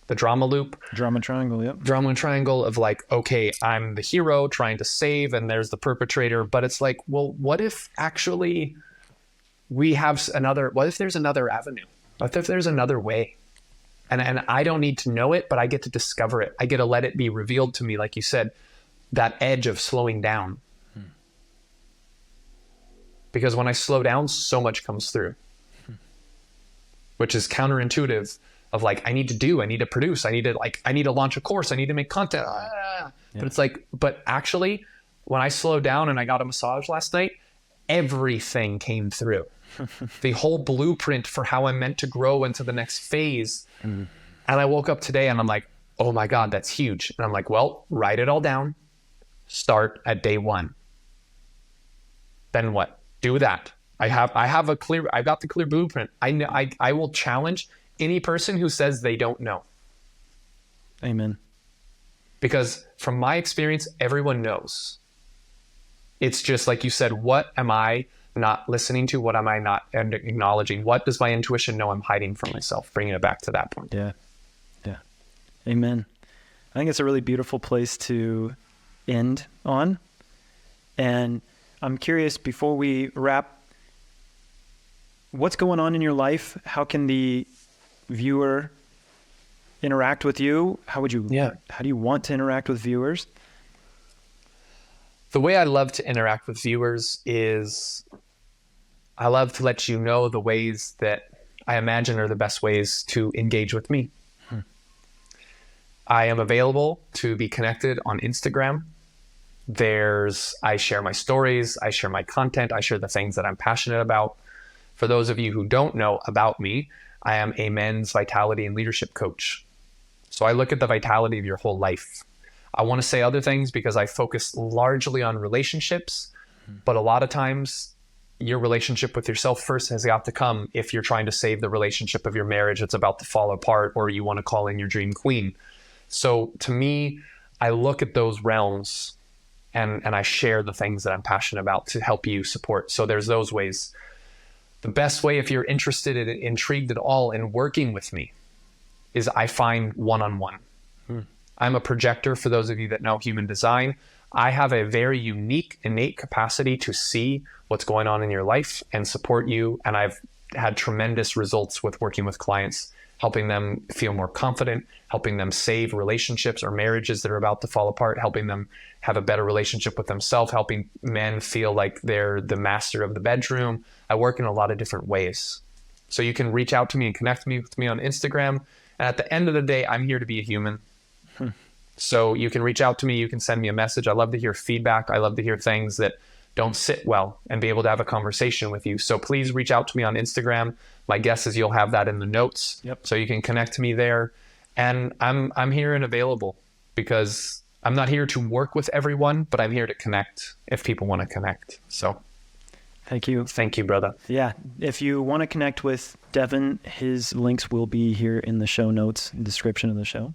A: the drama loop.
B: Drama triangle. Yep.
A: Drama triangle of like, okay, I'm the hero trying to save and there's the perpetrator. But it's like, well, what if actually what if there's another avenue? What if there's another way? And I don't need to know it, but I get to discover it. I get to let it be revealed to me, like you said, that edge of slowing down. Because when I slow down, so much comes through, which is counterintuitive of like, I need to produce, I need to launch a course, I need to make content. But it's like, but actually, when I slowed down and I got a massage last night, everything came through. The whole blueprint for how I'm meant to grow into the next phase. And I woke up today and I'm like, oh my God, that's huge. And I'm like, well, write it all down. Start at day 1. Then what? Do that. I've got the clear blueprint. I will challenge any person who says they don't know.
B: Amen.
A: Because from my experience, everyone knows. It's just like you said, what am I not listening to? What am I not acknowledging? What does my intuition know I'm hiding from myself? Bringing it back to that point.
B: Yeah. Yeah. Amen. I think it's a really beautiful place to end on. And I'm curious, before we wrap, what's going on in your life? How can the viewer interact with you? How do you want to interact with viewers?
A: The way I love to interact with viewers is I love to let you know the ways that I imagine are the best ways to engage with me. I am available to be connected on Instagram. I share my stories, I share my content, I share the things that I'm passionate about. For those of you who don't know about me, I am a men's vitality and leadership coach. So I look at the vitality of your whole life. I want to say other things because I focus largely on relationships, but a lot of times your relationship with yourself first has got to come if you're trying to save the relationship of your marriage that's about to fall apart, or you want to call in your dream queen. So to me, I look at those realms and I share the things that I'm passionate about to help you support. So there's those ways. The best way, if you're interested and intrigued at all in working with me, is I find one-on-one. I'm a projector. For those of you that know human design, I have a very unique, innate capacity to see what's going on in your life and support you. And I've had tremendous results with working with clients, helping them feel more confident, helping them save relationships or marriages that are about to fall apart, helping them have a better relationship with themselves, helping men feel like they're the master of the bedroom. I work in a lot of different ways. So you can reach out to me and connect with me on Instagram. And at the end of the day, I'm here to be a human. So you can reach out to me. You can send me a message. I love to hear feedback. I love to hear things that don't sit well and be able to have a conversation with you. So please reach out to me on Instagram. My guess is you'll have that in the notes.
B: Yep.
A: So you can connect to me there. And I'm here and available because I'm not here to work with everyone, but I'm here to connect if people want to connect. So
B: thank you.
A: Thank you, brother.
B: Yeah. If you want to connect with Devin, his links will be here in the show notes, description of the show.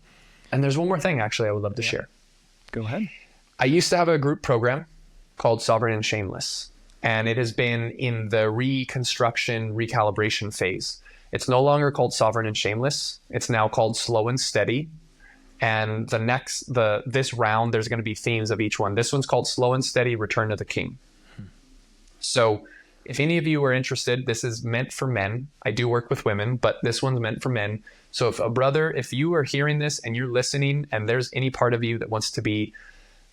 A: And there's one more thing, actually, I would love to share.
B: Go ahead.
A: I used to have a group program called Sovereign and Shameless, and it has been in the reconstruction, recalibration phase. It's no longer called Sovereign and Shameless. It's now called Slow and Steady. And this round, there's going to be themes of each one. This one's called Slow and Steady, Return to the King. So if any of you are interested, this is meant for men. I do work with women, but this one's meant for men. So if you are hearing this and you're listening and there's any part of you that wants to be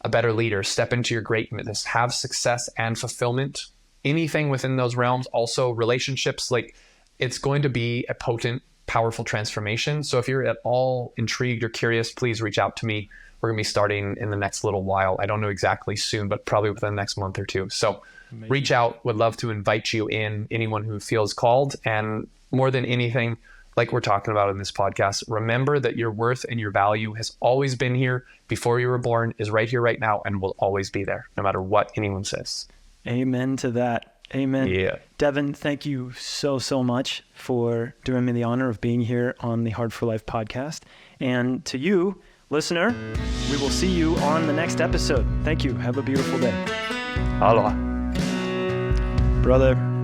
A: a better leader, step into your greatness, have success and fulfillment, anything within those realms, also relationships, like it's going to be a potent, powerful transformation. So if you're at all intrigued or curious, please reach out to me. We're going to be starting in the next little while. I don't know exactly soon, but probably within the next month or two. So reach out. Would love to invite you in, anyone who feels called. And more than anything, like we're talking about in this podcast, remember that your worth and your value has always been here before you were born, is right here, right now, and will always be there, no matter what anyone says.
B: Amen to that. Amen.
A: Yeah.
B: Devin, thank you so much for doing me the honor of being here on the Hard for Life podcast. And to you, listener, we will see you on the next episode. Thank you. Have a beautiful day.
A: Aloha.
B: Brother.